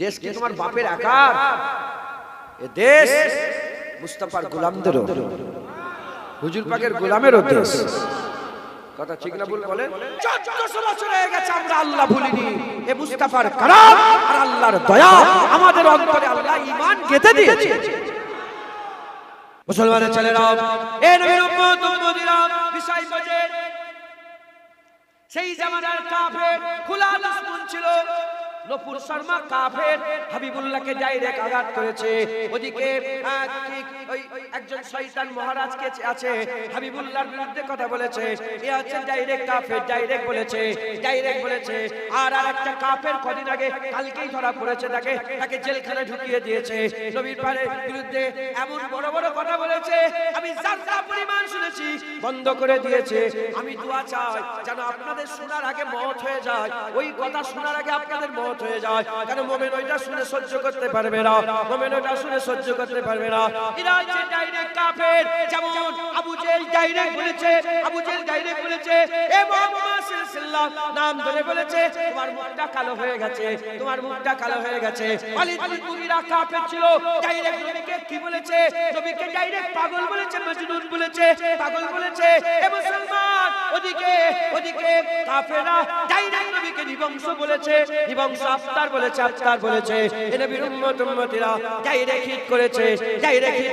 দেশ কি তোমার বাপের একার? এ দেশ মুস্তাফার গোলামদেরও, হুজুর পাকের গোলামেরও দেশ। কথা ঠিক না ভুল বলেন? 1400 বছর হয়ে গেছে আমরা আল্লাহ ভুলিনি। এ মুস্তাফার কারাম আর আল্লাহর দয়া আমাদের অন্তরে আল্লাহ ঈমান গেঁথে দিয়েছে। মুসলমানের ছেলেরা, এ নবীর উম্মত উম্মতিরা, বিষয় বোঝে সেই জামানার কাফের খোলা দুশমন ছিল। নপুর শর্মা কাফের হাবিবুল্লাহকে ডাইরেক্ট আঘাত করেছে। ওদিকে একজন শয়তান মহারাজ কে আছে হাবিবুল্লাহর বিরুদ্ধে কথা বলেছে। এ হচ্ছে ডাইরেক্ট কাফের, ডাইরেক্ট বলেছে। আর একটা কাফের কদিন আগে কালকেই ধরা পড়েছে, তাকে জেলখানায় ঢুকিয়ে দিয়েছে। নবীর বিরুদ্ধে এমন বড় বড় কথা বলেছে, আমি যারা পরিমাণ শুনেছি বন্ধ করে দিয়েছে। আমি দোয়া চাই যেন আপনাদের শোনার আগে মওত হয়ে যায়, ওই কথা শোনার আগে আপনাদের মওত হয়ে যায়। কারণ মুমিন ওইটা শুনে সহ্য করতে পারবে না, এরা যে ডাইরেক্ট কাফের। যেমন আবু জেল ডাইরেক্ট বলেছে, এ মুহাম্মদ সাল্লাল্লাহু আলাইহি ওয়াসাল্লাম নাম ধরে বলেছে, তোমার মুখটা কালো হয়ে গেছে। খালিদ বিন মুগীরা কাফের ছিল, ডাইরেক্ট নবীকে কি বলেছে? নবীকে ডাইরেক্ট পাগল বলেছে, মজনুন বলেছে, পাগল বলেছে। এ মুসলমান, ওদিকে কাফেররা ডাইরেক্ট নবীকে নিবংস বলেছে, আফতার বলেছে। এ নবীর উম্মত উম্মতিরা ডাইরেক্ট হিট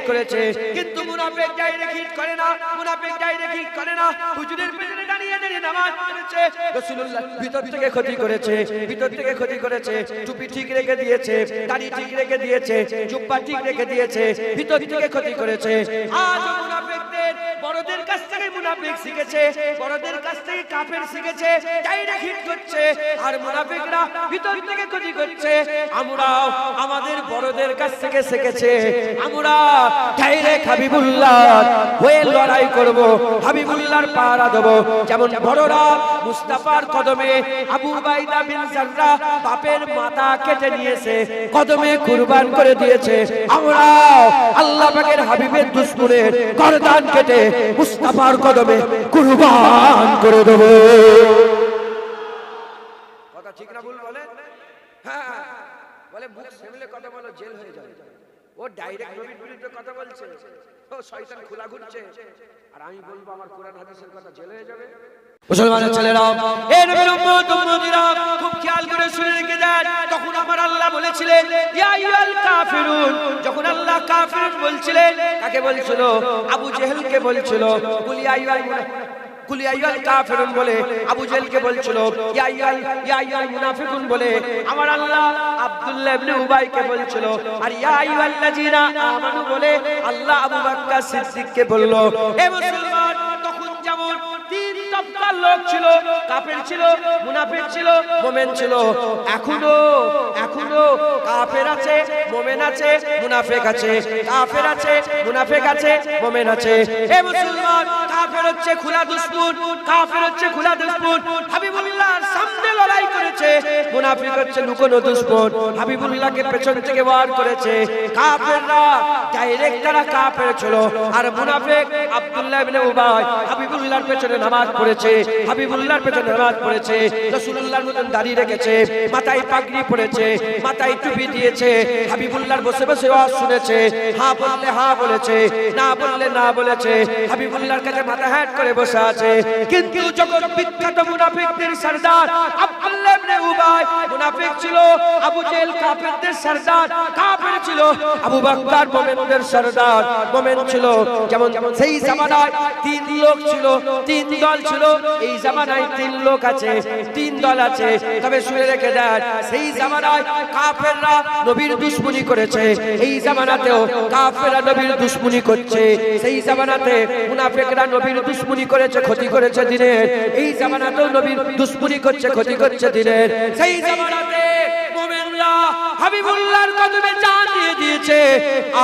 করেছে। কিন্তু মুনাফিক ডাইরেক্ট হিট করে না, হুজুরের পেছনে দাঁড়িয়ে নামাজ পড়েছে। রাসূলুল্লাহ ভিতর থেকে ক্ষতি করেছে। টুপি ঠিক রেখে দিয়েছে, দাড়ি ঠিক রেখে দিয়েছে, জুব্বা ঠিক রেখে দিয়েছে, ভিতর থেকে ক্ষতি করেছে। আজ মুনাফিকদের বড়দের কাছ থেকে মুনাফিক শিখেছে, বড়দের কাছ থেকে কাফের শিখেছে, ডাইরেক্ট হিট করছে। আর মুনাফিকরা ভিতর থেকে ক্ষতি করছে। আমরাও আমাদের বড়দের কাছ থেকে শিখেছে, আমরা ডাইরেক্ট হাবিবুল্লাহ হয়ে লড়াই করব, হাবিবুল্লাহর পাহারা দেব। যেমন বড়রা মুস্তাফার কদমে আবু উবাইদা বিন জাররাহ বাপের মাথা কেটে নিয়েছে, কদমে কুরবান করে দিয়েছে। আমরা আল্লাহ পাকের হাবিবের দুশমনের গর্দান কেটে মুস্তাফার কদমে কুরবান করে দেব। কথা ঠিক না ভুল বলে? হ্যাঁ, বলে মুখ সামলে কথা বলো, জেল হয়ে যাবে। ও ডাইরেক্ট নবীর বিরুদ্ধে কথা বলছে, ও শয়তান খোলা ঘুরছে, আর আমি বলবো আমার কোরআন হাদিসের কথা, জেল হয়ে যাবে। মুসলমানের ছেলেরা, এ নবীর উম্মত উম্মতিরা, খুব খেয়াল করে শুনে রেখে দেন। তখন আমার আল্লাহ বলেছিলেন ইয়া আইয়ুহাল কাফিরুন। যখন আল্লাহ কাফিরুন বলছিলেন, কাকে বলছিল? আবু জেহেলকে বলছিল। কুল ইয়া আইয়ুহাল কাফিরুন বলে আবু জেহেলকে বলছিল। ইয়া আইয়ুহাল মুনাফিকুন বলে আমার আল্লাহ আব্দুল্লাহ ইবনে উবাইকে বলছিল। আর ইয়া আইয়ুহাল্লাযিনা আমানু বলে আল্লাহ আবু বকর সিদ্দিককে বলল। হে মুসলমান, তখন যেমন তিন তবকার লোক ছিল, কাফের ছিল, মুনাফিক ছিল, মুমিন ছিল। এখনো কাফের আছে, মুমিন আছে, মুনাফিক আছে। কাফের আছে, মুনাফিক আছে, মুমিন আছে। হে মুসলমান, কাফের হচ্ছে খোলা দুশমন, হাবিবুল্লাহর সামনে লড়াই করেছে। মুনাফিক হচ্ছে লুকোনো দুশমন, হাবিবুল্লাহকে পেছন থেকে ওয়ার করেছে। কাফেররা ডাইরেক্ট তারা কাফের ছিল, আর মুনাফিক আব্দুল্লাহ ইবনে উবাই হাবিবুল্লাহর পেছনে নামাজ পড়েছে, রাসূলুল্লাহর মতন দাড়ি রেখেছে, মাথায় পাগড়ি পরেছে, মাথায় টুপি দিয়েছে, হাবিবুল্লাহর বসে ওয়াজ শুনেছে। হ্যাঁ বললে হ্যাঁ বলেছে, না বললে না বলেছে। হাবিবুল্লাহর কাছে মাথা হ্যাট করে বসে আছে। কিন্তু যখন বিখ্যাত মুনাফিকদের সরদার আব্দুল্লাহ ইবনে উবাই মুনাফিক ছিল, আবু জেহেল কাফেরদের সরদার কাফের ছিল, আবু বকর মুমিনদের সরদার মুমিন ছিল। যেমন সেই জামানায় তিন লোক ছিল, তিন দল ছিল। এই জামানায় তিন লোক আছে, তিন দল আছে। তবে শুনে রেখে দেন, সেই জামানায় কাফেররা নবীর দুশমনি করেছে, এই জামানাতেও কাফেররা নবীর দুশমনি করছে। সেই জামানাতে মুনাফিকরা নবীর দুশমনি করেছে, ক্ষতি করেছে দিনের। এই জামানাতেও নবীর দুশমনি করছে, ক্ষতি করছে দিনের। সেই জামানাতে মুমিনরা হাবিবুল্লাহর কদমে জান দিয়ে দিয়েছে।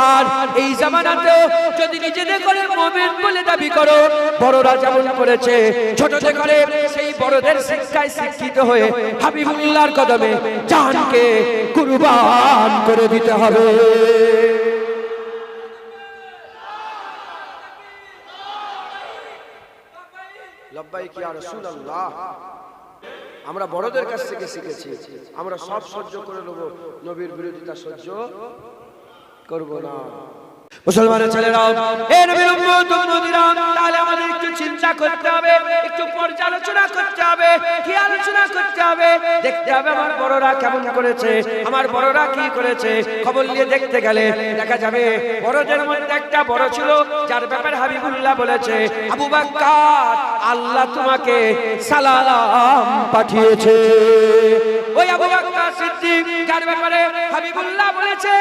আর এই জামানাতেও যদি নিজেদের করে মুমিন বলে দাবি করো, বড়রা যেমন করেছে, ছোটতে করে সেই বড়দের শিক্ষায় শিক্ষিত হয়ে হাবিবুল্লাহর কদমে জানকে কুরবান করে দিতে হবে। লব্বাইক ইয়া রাসূলুল্লাহ। আমরা বড়দের কাছ থেকে শিখেছি, আমরা সব সহ্য করে নেব, নবীর বিরোধিতা সহ্য করব না। মুসলমানের ছেলেরাও, এ নবীর উম্মত উম্মতিরা, তাহলে আমাদের একটু চিন্তা করতে হবে, একটু পর্যালোচনা করতে হবে, কি আলোচনা করতে হবে, দেখতে হবে আমার বড়রা কেমন করেছে, আমার বড়রা কি করেছে। খবর নিয়ে দেখতে গেলে দেখা যাবে বড়দের মধ্যে একটা বড় ছিল যার ব্যাপারে হাবিবুল্লাহ বলেছে, আবু বকর, আল্লাহ তোমাকে সালাম পাঠিয়েছে। ওই আবু বকর সিদ্দিক যার ব্যাপারে হাবিবুল্লাহ বলেছে,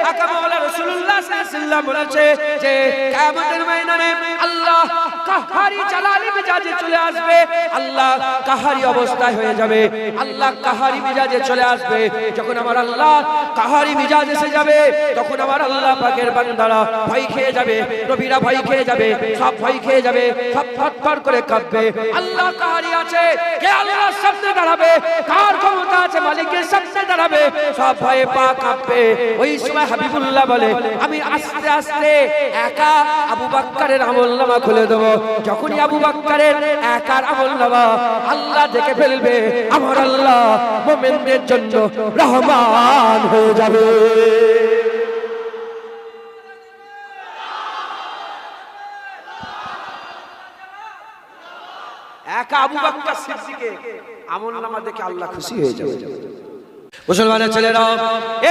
আকা মাওলানা রাসূলুল্লাহ সাল্লাল্লাহু আলাইহি ওয়াসাল্লাম বলেছে যে কিয়ামতের ময়দানে আল্লাহ কাহারি জালালি মিজাজে চলে আসবে, আল্লাহ কাহারি অবস্থায় হয়ে যাবে, আল্লাহ কাহারি মিজাজে চলে আসবে। যখন আমার আল্লাহ কাহারি মিজাজ এসে যাবে, তখন আমার আল্লাহ পাকের বান্দারা ভয় খেয়ে যাবে, নবীরা ভয় খেয়ে যাবে, সব ভয় খেয়ে যাবে, সব থরথর করে কাঁপবে। আল্লাহ কাহারি আছে, কে আল্লাহর সামনে দাঁড়াবে, কার ক্ষমতা আছে মালিকের সামনে দাঁড়াবে, সব ভয়ে পা কাঁপবে। ওই সময় হাবিবুল্লাহ বলে, আমি আস্তে আস্তে একা আবু বকরের আমলনামা খুলে দেব। যখনই আবু বকরের একার আমলনামা আল্লাহ দেখে ফেলবে, আমার আল্লাহ মুমিনদের জন্য রহমান হয়ে যাবে। একা আবু বকর সিদ্দিকের আমলনামা দেখে আল্লাহ খুশি হয়ে যাবে। মুসলমানের ছেলেরা,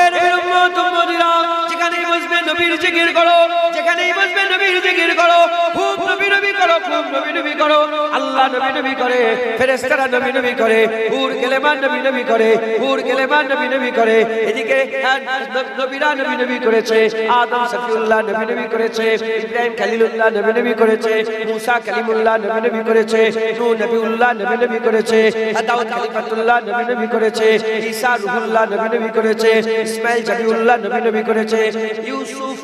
এ নবীর উম্মত উম্মতিরা, যেখানেই বসবে নবীর জিকির করো, যেখানেই বসবে নবীর জিকির করো, খুব নবী নবী করো, খুব নবী নবী করো। আল্লাহ নবী নবী করে, ফেরেশতারা নবী নবী করে, হুর গেলেমান নবী নবী করে, হুর গেলেমান নবী নবী করে। এদিকে নবীরা নবী নবী করেছে, আদম সফিউল্লাহ নবী নবী করেছে, ইব্রাহিম খলিলুল্লাহ নবী নবী করেছে, মুসা কালিমুল্লাহ নবী নবী করেছে, নূহ নবীউল্লাহ নবী নবী করেছে, দাউদ খলিফাতুল্লাহ নবী নবী করেছে, ঈসা রুহুল্লাহ নবী নবী করেছে, ইসমাইল জাবিউল্লাহ নবী নবী করেছে, ইউসুফ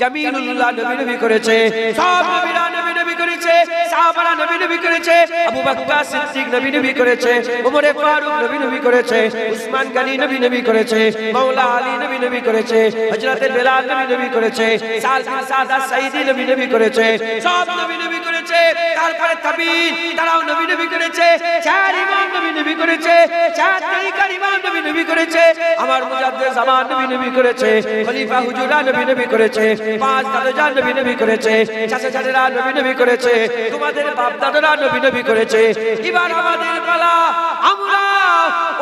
জামিলুল্লাহ নবী নবী করেছে, সব নবীরা নবী নবী করেছে, সাহাবারা নবী নবী করেছে, আবু বকর সিদ্দিক নবী নবী করেছে, ওমর ফারুক নবী নবী করেছে, উসমান গনি নবী নবী করেছে, মাওলা আলী নবী নবী করেছে, হযরত বেলাল নবী নবী করেছে, সাদ বিন সাদা সাইদি নবী নবী করেছে, সব নবী নবী করেছে। তারপরে তাবিঈন তারাও নবী নবী করেছে, চার ইমাম নবী নবী করেছে, চার তরিকার ইমাম নবী নবী করেছে, আমার মুজাদ্দিদ জামান নবী নবী করেছে, খলিফা হুজুরা নবী নবী করেছে, পাঁচ দাদা নবী নবী করেছে, চাচা চাচারা নবী নবী করেছে, তোমাদের বাপ দাদারা নবী নবী করেছে। এবার আমাদের পালা, আমরা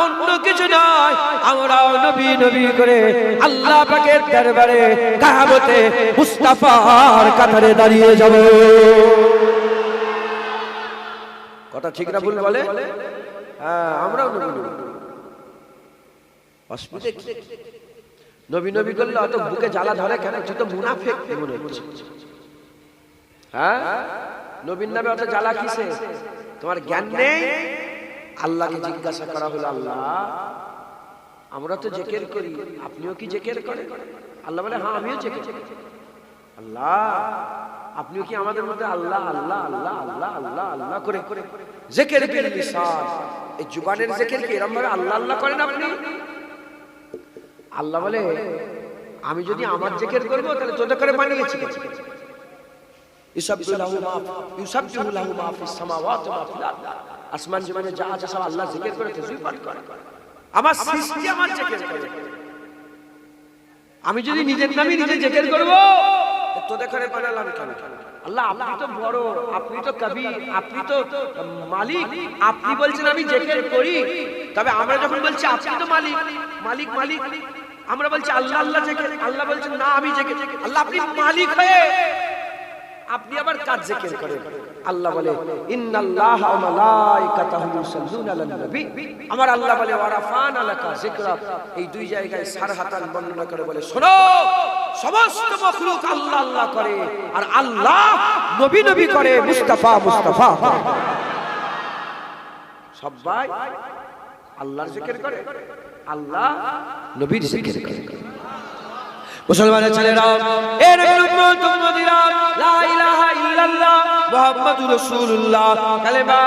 অন্য কিছু নয়, আমরাও নবী নবী করে আল্লাহ পাকের দরবারে কিয়ামতে মুস্তাফার কাতারে দাঁড়িয়ে যাব। কথা ঠিক না ভুল বলে? হ্যাঁ, আমরাও নবী নবী। অসুবিধা কি? নবী নবী করলে অত বুকে জ্বালা ধরে কেন? তুই তো মুনাফিক মনে হচ্ছে। হ্যাঁ, নবীর নামে অত জ্বালা কিসে? তোমার জ্ঞান নেই? আল্লাহকে জিজ্ঞাসা করা হলো, আল্লাহ আমরা তো জিকির করি, আপনিও কি জিকির করেন? আল্লাহ বলে, হ্যাঁ আমিও জিকির করি। আল্লাহ আপনিও কি আমাদের মধ্যে আল্লাহ আল্লাহ আল্লাহ আল্লাহ আল্লাহ আল্লাহ করে জিকির বিল লিসান, এই জবানের জিকির কি এরকম ভাবে আল্লাহ আল্লাহ করেন আপনি? আল্লাহ বলে, আমি যদি আমার জিকির করব তাহলে তোদের করে বানিয়েছি। ইউসাব্বিহু লাহু মা ফিস সামাওয়াতি ওয়া মা ফিল আরদ, আসমান জমিনে যা আছে সব আল্লাহ জিকির করে তাসবিহ পাঠ করে। আমার সৃষ্টি আমার জিকির করে। আমি যদি নিজের নামে নিজে জিকির করব তোদের করে বানালাম কেন? আল্লাহ আপনি তো বড়, আপনি তো কবির, আপনি তো মালিক, আপনি বলছেন আমি জিকির করি, তবে আমরা যখন বলছি আপনি তো মালিক মালিক মালিক, আমরা বলছি আল্লাহ আল্লাহ জিকির, আল্লাহ বলছেন না আমি জিকির। আল্লাহ আপনি মালিক হয়ে আপনি আবার কাজ জিকির করেন। আল্লাহ বলে, ইন্নাল্লাহা ওয়া মালাইকাতাহু ইউসাল্লুনা আলান নবী, আমার আল্লাহ বলে ওয়া রাফা'না লাকা যিকরাক। এই দুই জায়গায় সারহাতান বর্ণনা করে বলে, শোনো সমস্ত মাখলুক আল্লাহ আল্লাহ করে, আর আল্লাহ নবী নবী করে, মুস্তাফা মুস্তাফা। সবাই আল্লাহর জিকির করে, আল্লাহ নবীর জিকির করে। মুসলমানের ছেলেরা, এ নবীর উম্মত উম্মতিরা, লা ইলাহা ইল্লাল্লাহ মুহাম্মাদুর রাসূলুল্লাহ, কালেমা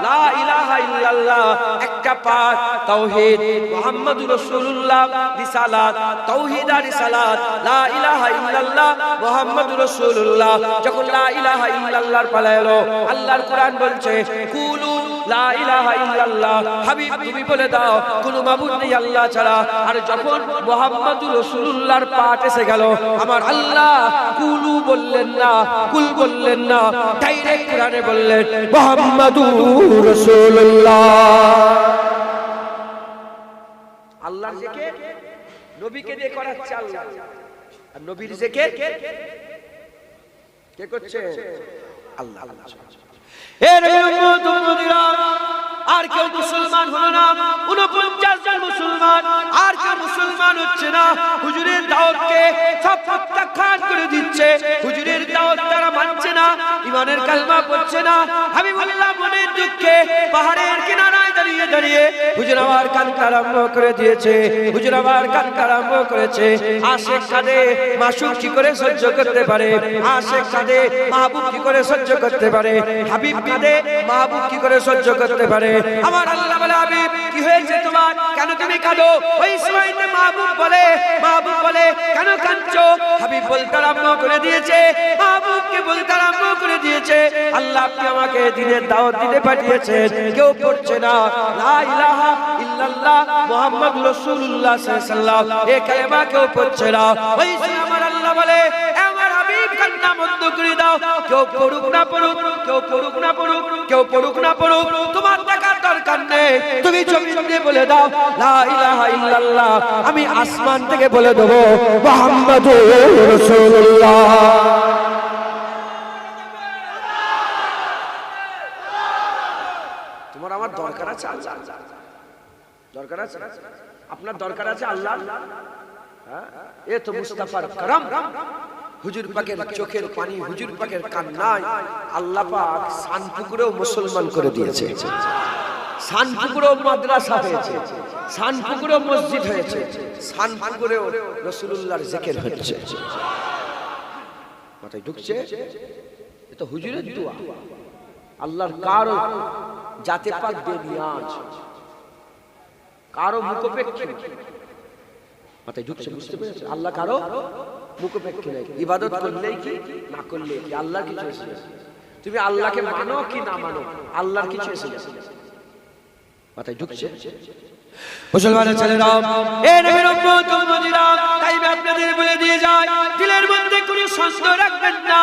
লা ইলাহা ইল্লাল্লাহ, একটা পাঠ তাওহীদ মুহাম্মাদুর রাসূলুল্লাহ, রিসালাত তাওহীদ আর রিসালাত, লা ইলাহা ইল্লাল্লাহ মুহাম্মাদুর রাসূলুল্লাহ। যখন লা ইলাহা ইল্লাল্লাহর পালা এলো, আল্লাহর কোরআন বলছে, কুলু লা ইলাহা ইল্লাল্লাহ। হাবিব তুমি বলে দাও কোনো মাবুদ নেই আল্লাহ ছাড়া। আর যখন মুহাম্মাদুর রাসূলুল্লাহর পাঠ এসে গেল, আমার আল্লাহ কুলু বললেন না, কুল বললেন না, ডাইরেক্ট কোরআনে বললেন মুহাম্মাদুর রাসূলুল্লাহ। আল্লাহর জিকির নবীকে দিয়ে করাচ্ছে আল্লাহ, আর নবীর জিকির কে করছে? আল্লাহ। এর উম্মতরা আর কেউ মুসলমান হলো না, 49 জন মুসলমান, আর কেউ মুসলমান হচ্ছে না। হুজুরের দাওয়াতকে সব প্রত্যাখ্যান করে দিচ্ছে, হুজুরের দাওয়াত তারা মানছে না, ঈমানের কালমা পড়ছে না। হাবিবুল্লাহ মনের দুঃখে পাহাড়ের কিনারায় দাঁড়িয়ে দাঁড়িয়ে হুজুর আবার কান্না আরম্ভ করে দিয়েছে, হুজুর আবার কান্না আরম্ভ করেছে। আশিক কাঁদে, মাসুক কি করে সহ্য করতে পারে? আশিক কাঁদে, মাহবুব কি করে সহ্য করতে পারে? হাবিব কাঁদে, মাহবুব কি করে সহ্য করতে পারে? আমার আল্লাহ বলে হাবিব কি হয়েছে তোমার, কেন তুমি কাঁদো? ওই সময়তে মাহবুব বলে কেন কাঁদছো? হাবিব বলতে আরম্ভ করে দিয়েছে, মাহবুবকে বলতে আরম্ভ করে দিয়েছে, আল্লাহ আপনি আমাকে দ্বীনের দাওয়াত দিতে পাঠিয়েছেন, কেউ পড়ছে না লা ইলাহা ইল্লাল্লাহ মুহাম্মাদুর রাসূলুল্লাহ সাল্লাল্লাহু আলাইহি ওয়াসাল্লাম, এই কালেমা কেউ পড়ছে না। ওই সময় আমার আল্লাহ বলে আমার হাবিব কান্না বন্ধ করে দাও, কেউ পড়ুক না পড়ুক, কেউ পড়ুক না পড়ুক, কেউ পড়ুক না পড়ুক, তোমার দেখার দরকার নেই। তুমি জমিন দিয়ে বলে দাও লা ইলাহা ইল্লাল্লাহ, আমি আসমান থেকে বলে দেব মুহাম্মাদুর রাসূলুল্লাহ। তোমার আমার দরকার আছে আল্লাহ, দরকার আছে আপনার, দরকার আছে আল্লাহ। হ্যাঁ, এ তো মুস্তাফার করম, হুজুর পাকের চোখের পানি, হুজুর পাকের কান্নায় আল্লাহ পাক সানপুকুরেও মুসলমান করে দিয়েছে, সানপুকুরেও মাদ্রাসা হয়েছে, সানপুকুরেও মসজিদ হয়েছে, সানপুকুরেও রাসূলুল্লাহর জিকির হচ্ছে। মাথায় ঢুকছে? এটা হুজুরের দোয়া, আল্লাহর কারো জাতে পাক বেনিয়াজ, কারো মুখোপেক্ষী। মাথায় ঢুকছে? বুঝতে পেরেছে? আল্লাহ কারো মুখোপেক্ষী নাই। ইবাদত করলেই কি, না করলে কি, আল্লাহর কিছু এসে গেছে। তুমি আল্লাহকে মানো কি না মানো, আল্লাহর কিছু এসে গেছে। মাথায় ঢুকছে? মুসলমানের ছেলেরা, এ নবীর উম্মত উম্মতিরা, তাই আমি আপনাদের বলে দিয়ে যাই, দিলের মধ্যে কোনো সন্দেহ রাখবেন না।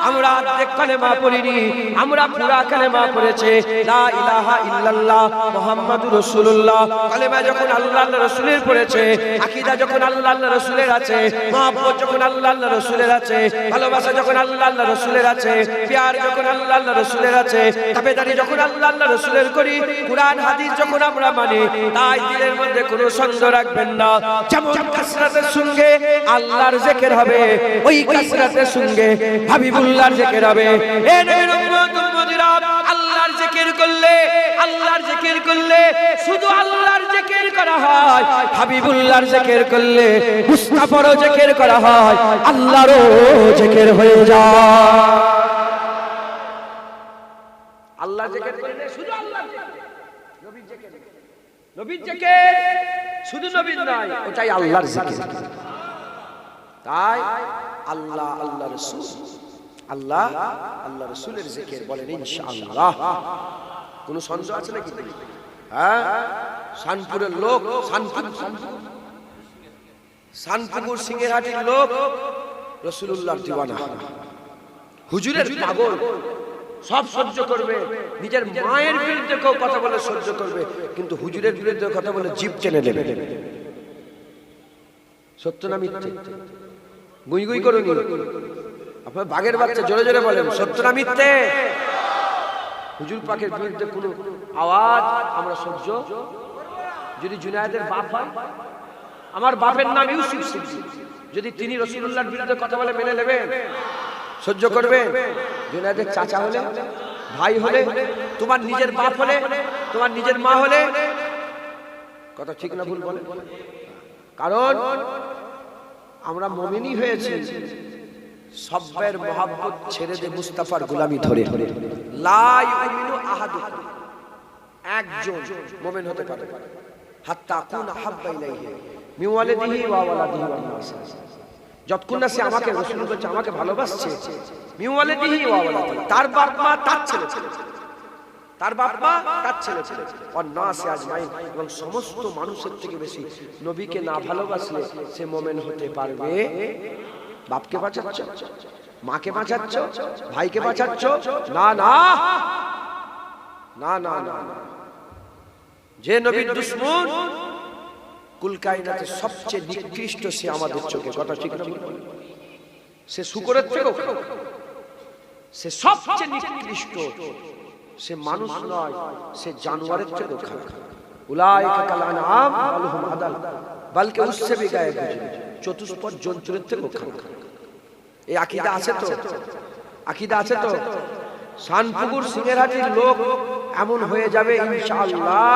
আমরা অর্ধেক কালেমা পড়িনি, আমরা পুরা কালেমা পড়েছে, লা ইলাহা ইল্লাল্লাহ মুহাম্মাদুর রাসূলুল্লাহ। কালেমা যখন আল্লাহর রাসূলের পড়েছে, আকীদা যখন আল্লাহর রাসূলের আছে, মহব্বত যখন আল্লাহর রাসূলের আছে, ভালোবাসা যখন আল্লাহর রাসূলের আছে, প্যার যখন আল্লাহর রাসূলের আছে, তাবেদারি যখন আল্লাহর রাসূলের করি, কুরআন হাদিস যখন আমরা মানি, তাই দিলের মধ্যে কোনো সন্দেহ রাখবেন না। যেমন কাসরাতের সঙ্গে আল্লাহর জিকির হবে, ওই কাসরাতের সঙ্গে হাবিবুল্লাহর জিকির হবে। এ নবীর উম্মত উম্মতিরা, আল্লাহর জিকির করলে, আল্লাহর জিকির করলে শুধু আল্লাহর জিকির করা হয়, হাবিবুল্লাহর জিকির করলে মুস্তাফারও জিকির করা হয়, আল্লাহরও জিকির হয়ে যায়। আল্লাহর জিকির করলে শুধু আল্লাহর জিকির, নবীর জিকির, নবীর জিকির শুধু নবীর নয়, ওটাই আল্লাহর জিকির। তাই আল্লাহ, আল্লাহ রাসূল, আল্লাহ আল্লাহ রাসূলের জিকির বলেন ইনশাআল্লাহ। কোনো সন্দেহ আছে নাকি? হ্যাঁ, শানপুরের লোক, শানপুর সিংহেরহাটির লোক রাসূলুল্লাহর দিওয়ানা, হুজুরের পাগল, সব সহ্য করবে, নিজের মায়ের বিরুদ্ধে কেউ কথা বলে সহ্য করবে, কিন্তু হুজুরের বিরুদ্ধে কথা বলে জিভ টেনে নেবে। সত্য না মিথ্যে? গুই গুই করুন আপনার বাঘের বাচ্চা, জোরে জোরে বলেন সত্য না মিথ্যে? হুজুর পাকের বিরুদ্ধে কোনো আওয়াজ আমরা সহ্য, যদি জুনায়েদের বাপ হয়, আমার বাপের নাম ইউসুফ সিদ্দিক, যদি তিনি রাসূলুল্লাহর বিরুদ্ধে কথা বলে মেনে নেবেন, সহ্য করবেন? জুনায়েদের চাচা হলে, ভাই হলে, তোমার নিজের বাপ হলে, তোমার নিজের মা হলে, কথা ঠিক না ভুল বলে? কারণ আমরা মুমিনই হয়েছি সব্বের মহব্বত ছেড়ে দে মুস্তাফার গোলামি ধরে। লা ইউমিনু আহাদুকুম, একজন মুমিন হতে পারে হাত্তা কুনা হাব্বা ইলাইহি মিন ওয়ালিদিহি ওয়া ওয়ালাদিহি ওয়ান নাস, যতক্ষণ না সে আমাকে, রাসূল বলছে আমাকে ভালোবাসছে, মিন ওয়ালিদিহি ওয়া ওয়ালাদিহি, তার বাপ মা, তার ছেলে, তার বাপ মা, তার ছেলে ছেলে, অন্নাসে আজমাইন, এবং সমস্ত মানুষের থেকে বেশি নবীকে না ভালোবাসলে সে মুমিন হতে পারবে? বাপকে বাঁচাচ্ছ, মাকে বাঁচাচ্ছ, ভাইকে বাঁচাচ্ছ? না না না না না, যে নবীর দুশমন কুল কায়নাতে সবচেয়ে নিকৃষ্ট সে আমাদের চোখে। কথা ঠিক না? সে শুকরের থেকেও খারাপ, সে সবচেয়ে নিকৃষ্ট, সে মানুষ নয়, সে জানোয়ারের থেকেও খারাপ। উলাইকা কাল আনআম বাল হুম আদাল, বলকে उससे भी গায়ে বুঝে, চতুষ্পদ জন্তুর থেকেও খারাপ। এই আকীদা আছে তো? আকীদা আছে তো? শানপুকুর সিংহেরহাটির লোক এমন হয়ে যাবে ইনশাআল্লাহ,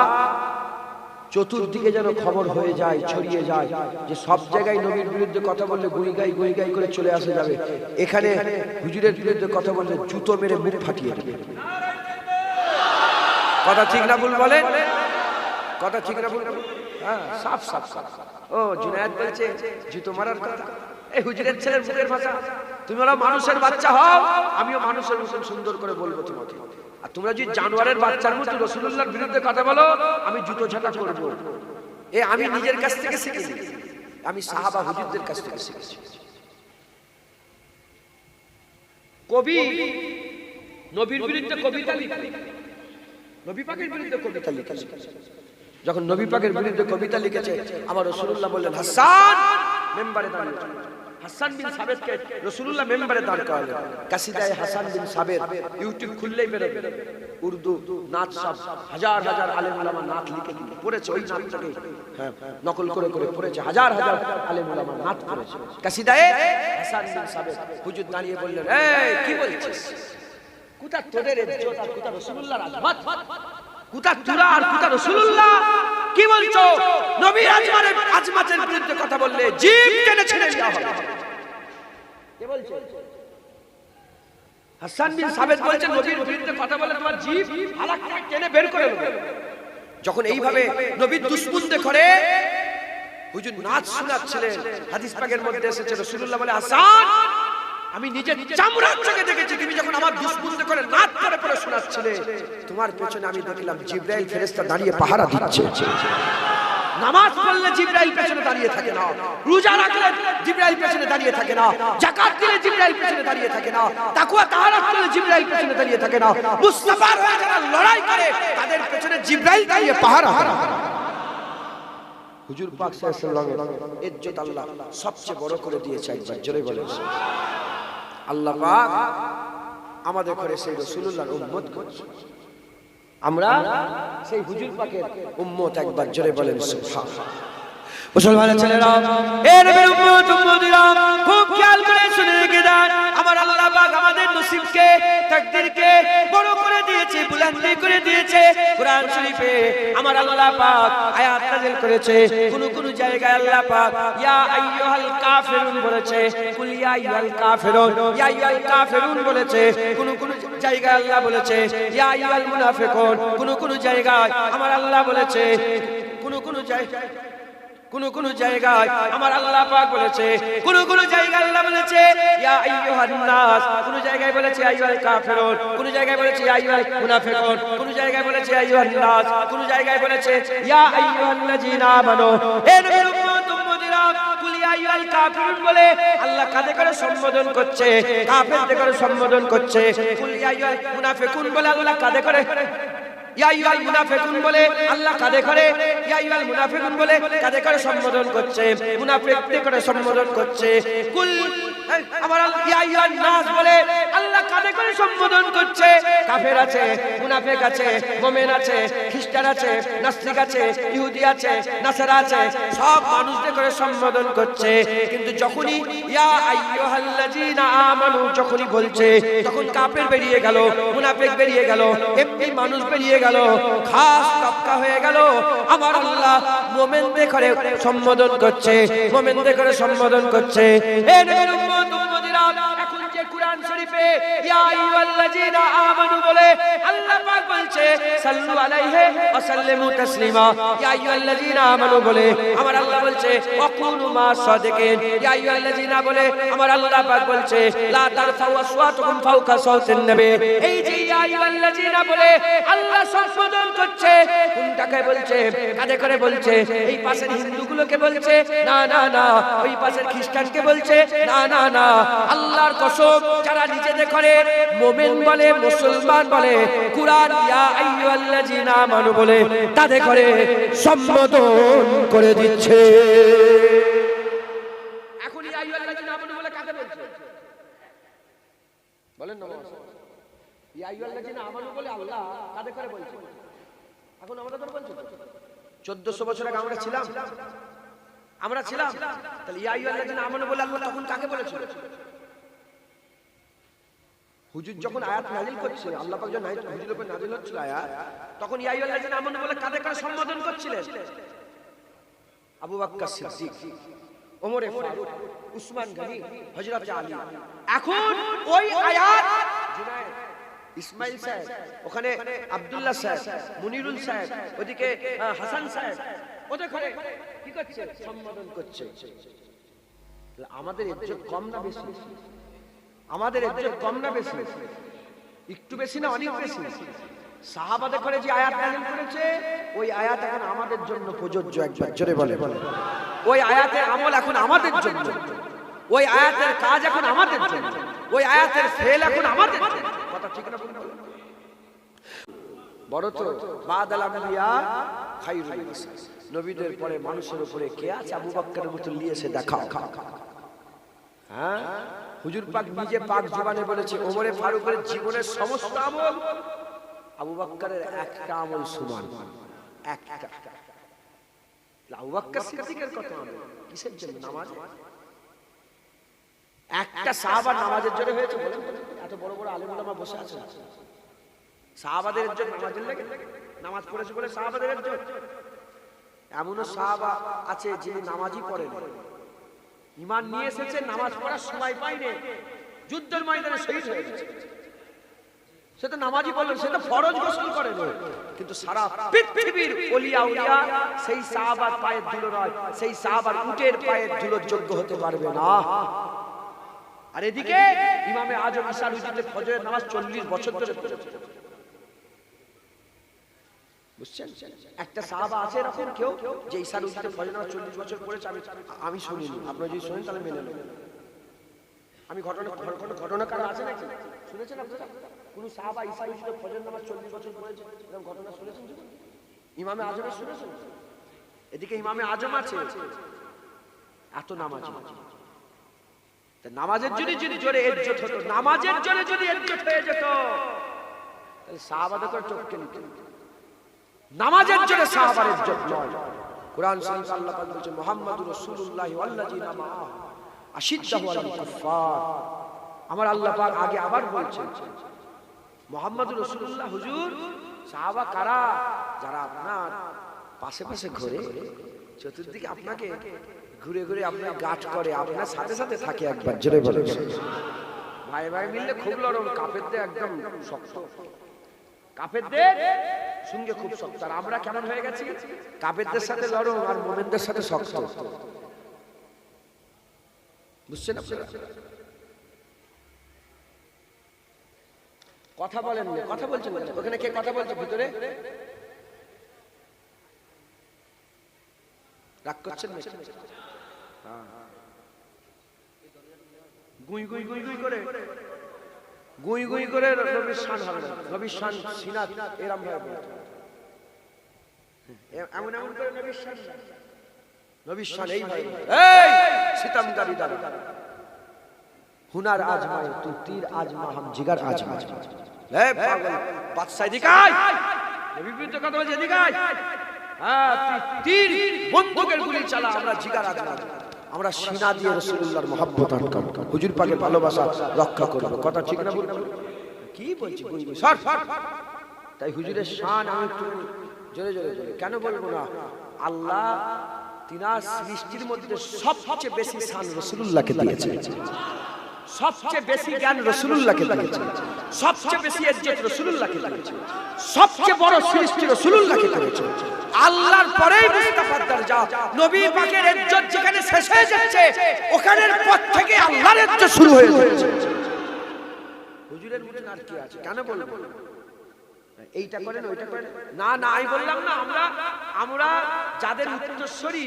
চতুর্দিকে যেন খবর হয়ে যায়, ছড়িয়ে যায়, যে সব জায়গায় নবীর বিরুদ্ধে কথা বললে গুই গাই করে চলে আসে যাবে। এখানে হুজুরের বিরুদ্ধে কথা বললে জুতো মেরে মুখ ফাটিয়ে দেবে। কথা ঠিক না ভুল বলেন? কথা ঠিক না ভুল? হ্যাঁ, সাফ সাফ সাফ। ও জুনায়েদ বলছে জুতো মারার কথা, এই হুজুরের ছেলের মুখের ভাষা। তুমি ওরা মানুষের বাচ্চা হও, আমিও মানুষের মতন সুন্দর করে বলবো তোমাকে। আর তোমরা যদি জানোয়ারের বাচ্চার মতো রাসূলুল্লাহর বিরুদ্ধে কথা বলো, আমি জুতো ঝাঁটা করবো। এ আমি নিজের কাছ থেকে শিখেছি, আমি সাহাবা হুজুরদের কাছ থেকে শিখেছি। কবি নবীর বিরুদ্ধে কবিতা লিখে, নবী পাকের বিরুদ্ধে কবিতা লিখেছে। যখন নবী পাকের বিরুদ্ধে কবিতা লিখেছে, আমার রাসূলুল্লাহ বললেন হাসান মেম্বারে দাঁড়িয়ে। হাসান বিন সাবেতকে রাসূলুল্লাহ মেম্বারে দাঁড় করালেন। কাসিদায়ে হাসান বিন সাবেত ইউটিউব খুললেই বেরোবে, উর্দু নাচ, সব হাজার হাজার আলেম ওলামা নাচ লিখে পড়েছে, ওই নাচটাকে নকল করে করে পড়েছে, হাজার হাজার আলেম ওলামা নাচ পড়েছে। কাসিদায়ে হাসান বিন সাবেত হুজুর দাঁড়িয়ে বললেন, এই কি বলছিস? কোথা তোদের ইজ্জত আর কোথা রাসূলুল্লাহর আজমত? কোথা তোরা আর কোথা রাসূলুল্লাহ? কি বলছো? নবীর আজমতের বিরুদ্ধে কথা বললে জিভ টেনে ছিঁড়ে দেওয়া হবে। কে বলছে? হাসান বিন সাবেত বলছে নবীর বিরুদ্ধে কথা বলে তোমার জিভ হালাক টেনে বের করে দেবে। যখন এইভাবে নবীর দুশমনদের করে হুজুর নাচ শোনাচ্ছিলেন, হাদিস পাকের মধ্যে এসেছে রাসূলুল্লাহ বলে, হাসান আমি নিজের চামড়ার চোখে দেখেছি তুমি যখন আমার দুশমনদের করে নাচ করে পড়ে শোনাচ্ছিলে, তোমার পেছনে আমি দেখলাম জিবরাইল ফেরেশতা দাঁড়িয়ে পাহারা দিচ্ছে। নামাজ পড়লে জিবরাইল পেছনে দাঁড়িয়ে থাকে না, রোজা রাখলে জিবরাইল পেছনে দাঁড়িয়ে থাকে না, যাকাত দিলে জিবরাইল পেছনে দাঁড়িয়ে থাকে না, তাকওয়া তাহারাত করলে জিবরাইল পেছনে দাঁড়িয়ে থাকে না, মুস্তাফার হয়ে যারা লড়াই করে তাদের পেছনে জিবরাইল দাঁড়িয়ে পাহারা দেয়। হুজুর পাক সাল্লাল্লাহু আলাইহি ওয়াসাল্লামের ইজ্জত আল্লাহ সবচেয়ে বড় করে দিয়েছে। একবার জোরে বলেন আল্লাহ পাক আমাদের করে সেই রাসূলুল্লাহর উম্মত করছে, আমরা সেই হুজুর পাকের উম্মত। একবার জোরে বলেন সুবহানাল্লাহ। মুসলমানের ছেলেরা, এ নবীর উম্মত উম্মতিরা, খুব খেয়াল করে শুনে রেখে দেন, আমার আল্লাহ পাক আমাদের নসিবকে তাকদীরকে বড় করে দিয়েছে, বুলন্দ করে দিয়েছে। কোরআন শরীফে আমার আল্লাহ পাক আয়াত নাযিল করেছে, কোন জায়গায় আল্লাহ পাক ইয়া আইয়ুহাল কাফিরুন বলেছে, কুল ইয়া আইয়ুহাল কাফিরুন, ইয়া আইয়ুহাল কাফিরুন বলেছে। কোন জায়গায় আল্লাহ বলেছে ইয়া আইয়ুহাল মুনাফিকুন, কোন জায়গায় আমার আল্লাহ বলেছে, কোন জায়গায় আমার আল্লাহ পাক বলেছে, কোন জায়গায় আল্লাহ বলেছে ইয়া আইয়ুহান নাস, কোন জায়গায় বলেছে আইয়ুহাল কাফিরুন, কোন জায়গায় বলেছে ইয়া আইয়ুহাল মুনাফিকুন, কোন জায়গায় বলেছে আইয়ুহান নাস, কোন জায়গায় বলেছে ইয়া আইয়ুহাল্লাযীনা আমানু। হে নবীর উম্মত উম্মতিরা, কুল ইয়া আইয়ুহাল কাফিরুন বলে আল্লাহ কাদের করে সম্বোধন করছে? কাফেরদের করে সম্বোধন করছে। কুল ইয়া আইয়ুহাল মুনাফিকুন বলে আল্লাহ কাদের করে? ইয়া আইয়ুহাল মুনাফিকুন বলে আল্লাহ কাদে করে? ইয়া আইয়ুহাল মুনাফিকুন বলে কাদে করে সম্বোধন করছে? মুনাফিকদের করে সম্বোধন করছে। কুল আমার ইয়া আইয়ুহান নাস বলে আল্লাহ কাদে করে সম্বোধন করছে? কাফের আছে, মুনাফিক আছে, মুমিন আছে, খ্রিস্টান আছে, নাস্তিক আছে, ইহুদি আছে, নাসারা আছে, সব মানুষদের করে সম্বোধন করছে। কিন্তু যখনই ইয়া আইয়ুহাল্লাযীনা আমানু যখনই বলছে, তখন কাফের বেরিয়ে গেল, মুনাফিক বেরিয়ে গেল, এমনি মানুষ বেরিয়ে গেল, খাস তবকা হয়ে গেল। আমার আল্লাহ মুমিনদের করে সম্বোধন করছে, মুমিনদের করে সম্বোধন করছে। হে নবীর উম্মত উম্মতিরা, এখন যে কুরআন কুরআন শরীফে ইয়া আইয়ুহাল্লাযীনা আমানু বলে আল্লাহ পাক বলছে সাল্লু আলাইহি ওয়া সাল্লিমু তাসলিমা। ইয়া আইয়ুহাল্লাযীনা আমানু বলে আমার আল্লাহ বলছে ওয়াকুনু মা সাদিকিন। ইয়া আইয়ুহাল্লাযীনা বলে আমার আল্লাহ পাক বলছে লা তারফাউ আসওয়াতাকুম ফাওকা সাওতিন নবী। এই যে ইয়া আইয়ুহাল্লাযীনা বলে আল্লাহ সম্বোধন করছে কোনটাকে বলছে, কাদের করে বলছে? এই পাশের হিন্দুগুলোকে বলছে না না না, ওই পাশের খ্রিস্টানকে বলছে না না না। আল্লাহর কসম, যারা নিজেদের করে মুমিন বলে, মুসলমান বলে, কুরআন ইয়া আইয়ুহাল্লাযীনা আমানু বলে তাদের করে সম্বোধন করে দিচ্ছে। এখন ইয়া আইয়ুহাল্লাযীনা আমানু বলে কাকে বলছে বলেন না? ইয়া আইয়ুহাল্লাযীনা আমানু বলে আল্লাহ কাদের করে বলছে? এখন আমাদের করে বলছে 1400 বছর আগে আমরা ছিলাম তাহলে ইয়া আইয়ুহাল্লাযীনা আমানু বলে আল্লাহ তখন কাকে বলেছিল? হুজুর যখন আয়াত নাযিল করছে, আল্লাহ পাক যখন হুজুরের উপর নাযিল হচ্ছিল আয়াত, তখন ইয়া আইয়ুহাল্লাযীনা আমানু বলে কাদের করে সম্বোধন করছিলেন? আবু বকর সিদ্দিক, ওমর ফারুক, উসমান গনি, হযরত আলী। এখন ওই আয়াত জুনায়েদ, ইসমাইল সাহেব, ওখানে আব্দুল্লাহ সাহেব, মুনিরুল সাহেব, ওদিকে হাসান সাহেব, ওদের ঘরে কি করছে? সম্বোধন করছে। আমাদের ইজ্জত কম না বেশি? আমাদের ইজ্জত কম না বেশি? একটু বেশি না অনেক বেশি? সাহাবাদের ঘরে যে আয়াত নাযিল করেছে ওই আয়াত এখন আমাদের জন্য প্রযোজ্য। একবার জোরে বলে, ওই আয়াতের আমল এখন আমাদের জন্য, ওই আয়াতের কাজ এখন আমাদের জন্য, ওই আয়াতের ফেল এখন আমাদের জন্য। কথা ঠিক না? বড় তো বাদাল আম্বিয়া খায়রুল নাস, নবীদের পরে মানুষের উপরে কে আছে আবু বকরের মতো লিয়েছে দেখাও। হ্যাঁ, হুজুর পাক নিজে পাক জীবনে বলেছে ওমরে ফারুকের জীবনের সমস্ত আমল আবু বকরের একটা আমল সমান, একটা। আবু বকর সিদ্দিকের কথা আমল কিসের জন্য? নামাজ। একটা সাহাবা নামাজের জন্য হয়েছে বলেন? এত বড় বড় আলেম ওলামা বসে আছে, সাহাবাদের জন্য নামাজের লাগে, নামাজ পড়েছে বলে সাহাবাদের জন্য। এমনও সাহাবা আছে যিনি নামাজই পড়েন, ঈমান নিয়ে এসেছে, নামাজ পড়ার সময় পায়নি, যুদ্ধের ময়দানে শহীদ হয়ে গেছে। সে তো নামাজই বললেন, সে তো ফরজ গোসল করেন, কিন্তু সারা পৃথিবীর ওলিয়া উলিয়া সেই সাহাবার পায়ের ধুলো নয়, সেই সাহাবার উটের পায়ের ধুলোর যোগ্য হতে পারবে না। আর এদিকে ইমামে আজম ঈসা উজিতে ফজরের নামাজ 40 বছর ধরে পড়েছে। বুঝছেন? একটা সাহাবা আছে এরকম কেউ যে ঈসা উজিতে ফজরের নামাজ 40 বছর পড়েছে? আমি শুনিনি। আপনারা যদি শুনেন তাহলে মেনে নেবেন। আমি ঘটনা কারণ আছে নাকি শুনেছেন আপনারা? কোন সাহাবা ঈসা উজিতে ফজরের নামাজ 40 বছর পড়েছে এরকম ঘটনা শুনেছেন? ইমামে আজম শুনেছেন? এদিকে ইমামে আজম আছে, এত নামাজ। নামাজের জন্য যদি জোরে ইজ্জত হতো, নামাজের জন্য যদি ইজ্জত হয়ে যেত, তাহলে সাহাবাদের করে চোখকে নিত। নামাজের জন্য সাহাবার ইজ্জত নয়। কুরআন শরীফ আল্লাহ পাক বলেছেন মুহাম্মাদুর রাসূলুল্লাহ ওয়াল্লাযিনা মাআহু আশিদ্দাহু আলাল কুফার। আমার আল্লাহ পাক আগে আবার বলছেন মুহাম্মাদুর রাসূলুল্লাহ হুজুর সাহাবা কারা? যারা আপনার পাশে পাশে ঘোরে, চতুর্দিকে আপনাকে ঘুরে ঘুরে আপনার গাঠ করে, আপনার সাথে সাথে থাকে। একবার জোরে বলে, ভাই ভাই মিললে খুব লড়ম, কাফেরদের একদম শক্ত, কাফেরদের সঙ্গে খুব শক্ত। আর আমরা কেমন হয়ে গেছি? কাফেরদের সাথে লড়ম আর মুমিনদের সাথে শক্ত। বুঝছেন আপনারা? কথা বলেন না, কথা বলছেন না। ওখানে কে কথা বলছে ভিতরে? রাগ করছেন না? গুই গুই গুই গুই করে গুই গুই করে নবীর শান হবে না, নবীর শান সিনাত এরম ভাবে এমন এমন করে নবীর শান এই ভাই এই সিতমগারি দাদা হুনার আজমায়ে তু তীর আজমা হাম জিগার আজমা। এ পাগল বাদশা দিকাই নবী বিরুদ্ধে কথা বলছে, দিকাই হ্যাঁ তীর বন্দুকের গুলি চালা, আমরা জিগার আজমা, আমরা সিনা দিয়ে রাসূলুল্লাহর মহব্বত আনকাম, হুজুর পাকের ভালোবাসা রক্ষা করব। কথা ঠিক না? কি বলছি গুই গুই সর। তাই হুজুরের শান আমি একটু জোরে জোরে জোরে কেন বলবো না? আল্লাহ তিনার সৃষ্টির মধ্যে সবচেয়ে বেশি শান রাসূলুল্লাহকে দিয়েছে, সবচেয়ে বেশি জ্ঞান রাসূলুল্লাহকে দিয়েছে, সবচেয়ে বেশি ইজ্জত রাসূলুল্লাহকে দিয়েছে, সবচেয়ে বড় সৃষ্টি রাসূলুল্লাহকে দিয়েছে। আল্লাহর পরেই মুস্তাফার দরজা, নবী পাকের ইজ্জত যেখানে শেষ হয়ে যাচ্ছে ওখানের পর থেকে আল্লাহর ইজ্জত শুরু হয়ে যাচ্ছে। হুজুরের মুখে আর কি আছে, কেন বলবো এইটা করেন ওইটা করেন? না না, আমি বললাম না, আমরা যাদের উত্তরসূরি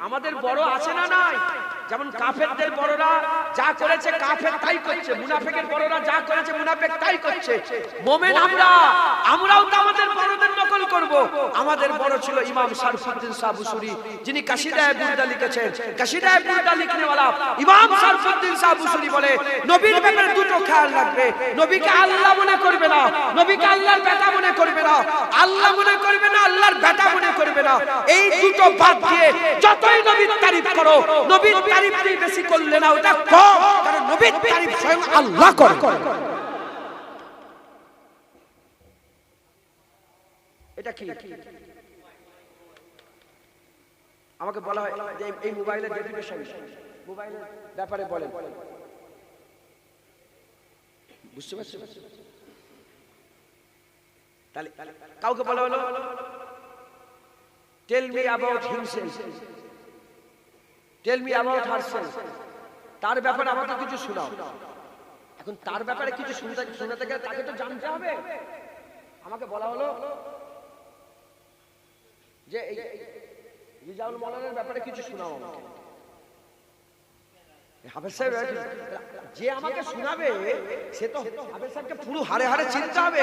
আমাদের বড় আছে না নাই? যেমন কাফেরদের বড়রা যা করেছে কাফের তাই করছে, মুনাফিকের বড়রা যা করেছে মুনাফিক তাই করছে। মুমিন আমরাও তো আমাদের বড়দের নকল করব। আমাদের বড় ছিল ইমাম শরফুদ্দীন শাহ বুসুরি, যিনি কাসিদায়ে বুরদা লিখেছেন। কাসিদায়ে বুরদা লিখনেওয়ালা ইমাম শরফুদ্দীন শাহ বুসুরি বলে, নবীর ব্যাপারে দুটো খেয়াল রাখবে, নবীকে আল্লাহ মনে করবে না, নবীকে আল্লাহর বেটা মনে করবে না, আল্লাহ মনে করবে না, আল্লাহর বেটা মনে করবে না। এই দুটো বাদ দিয়ে যতই নবীর তারিফ করো, নবীর তারিফই বেশি করলে না ওটা কম, কারণ নবীর তারিফ স্বয়ং আল্লাহ করে। এটা কি আমাকে বলা হয় যে এই মোবাইলের ডেডিকেশন, মোবাইলের ব্যাপারে বলেন, বুঝতে পারছেন? তাহলে কাউকে বলা হলো tell me about himself, tell me about herself, তার ব্যাপারে আমাকে কিছু শোনাও। এখন তার ব্যাপারে কিছু শোনাতে গেলে তাকে তো জানতে হবে। আমাকে বলা হলো যে এই রিজাউল মাওলানার ব্যাপারে কিছু শোনাও আমাকে। হাফেজ সাহেব যে আমাকে শোনাবে সে তো হাফেজ সাহেবকে পুরো হারে হারে চিনতে হবে।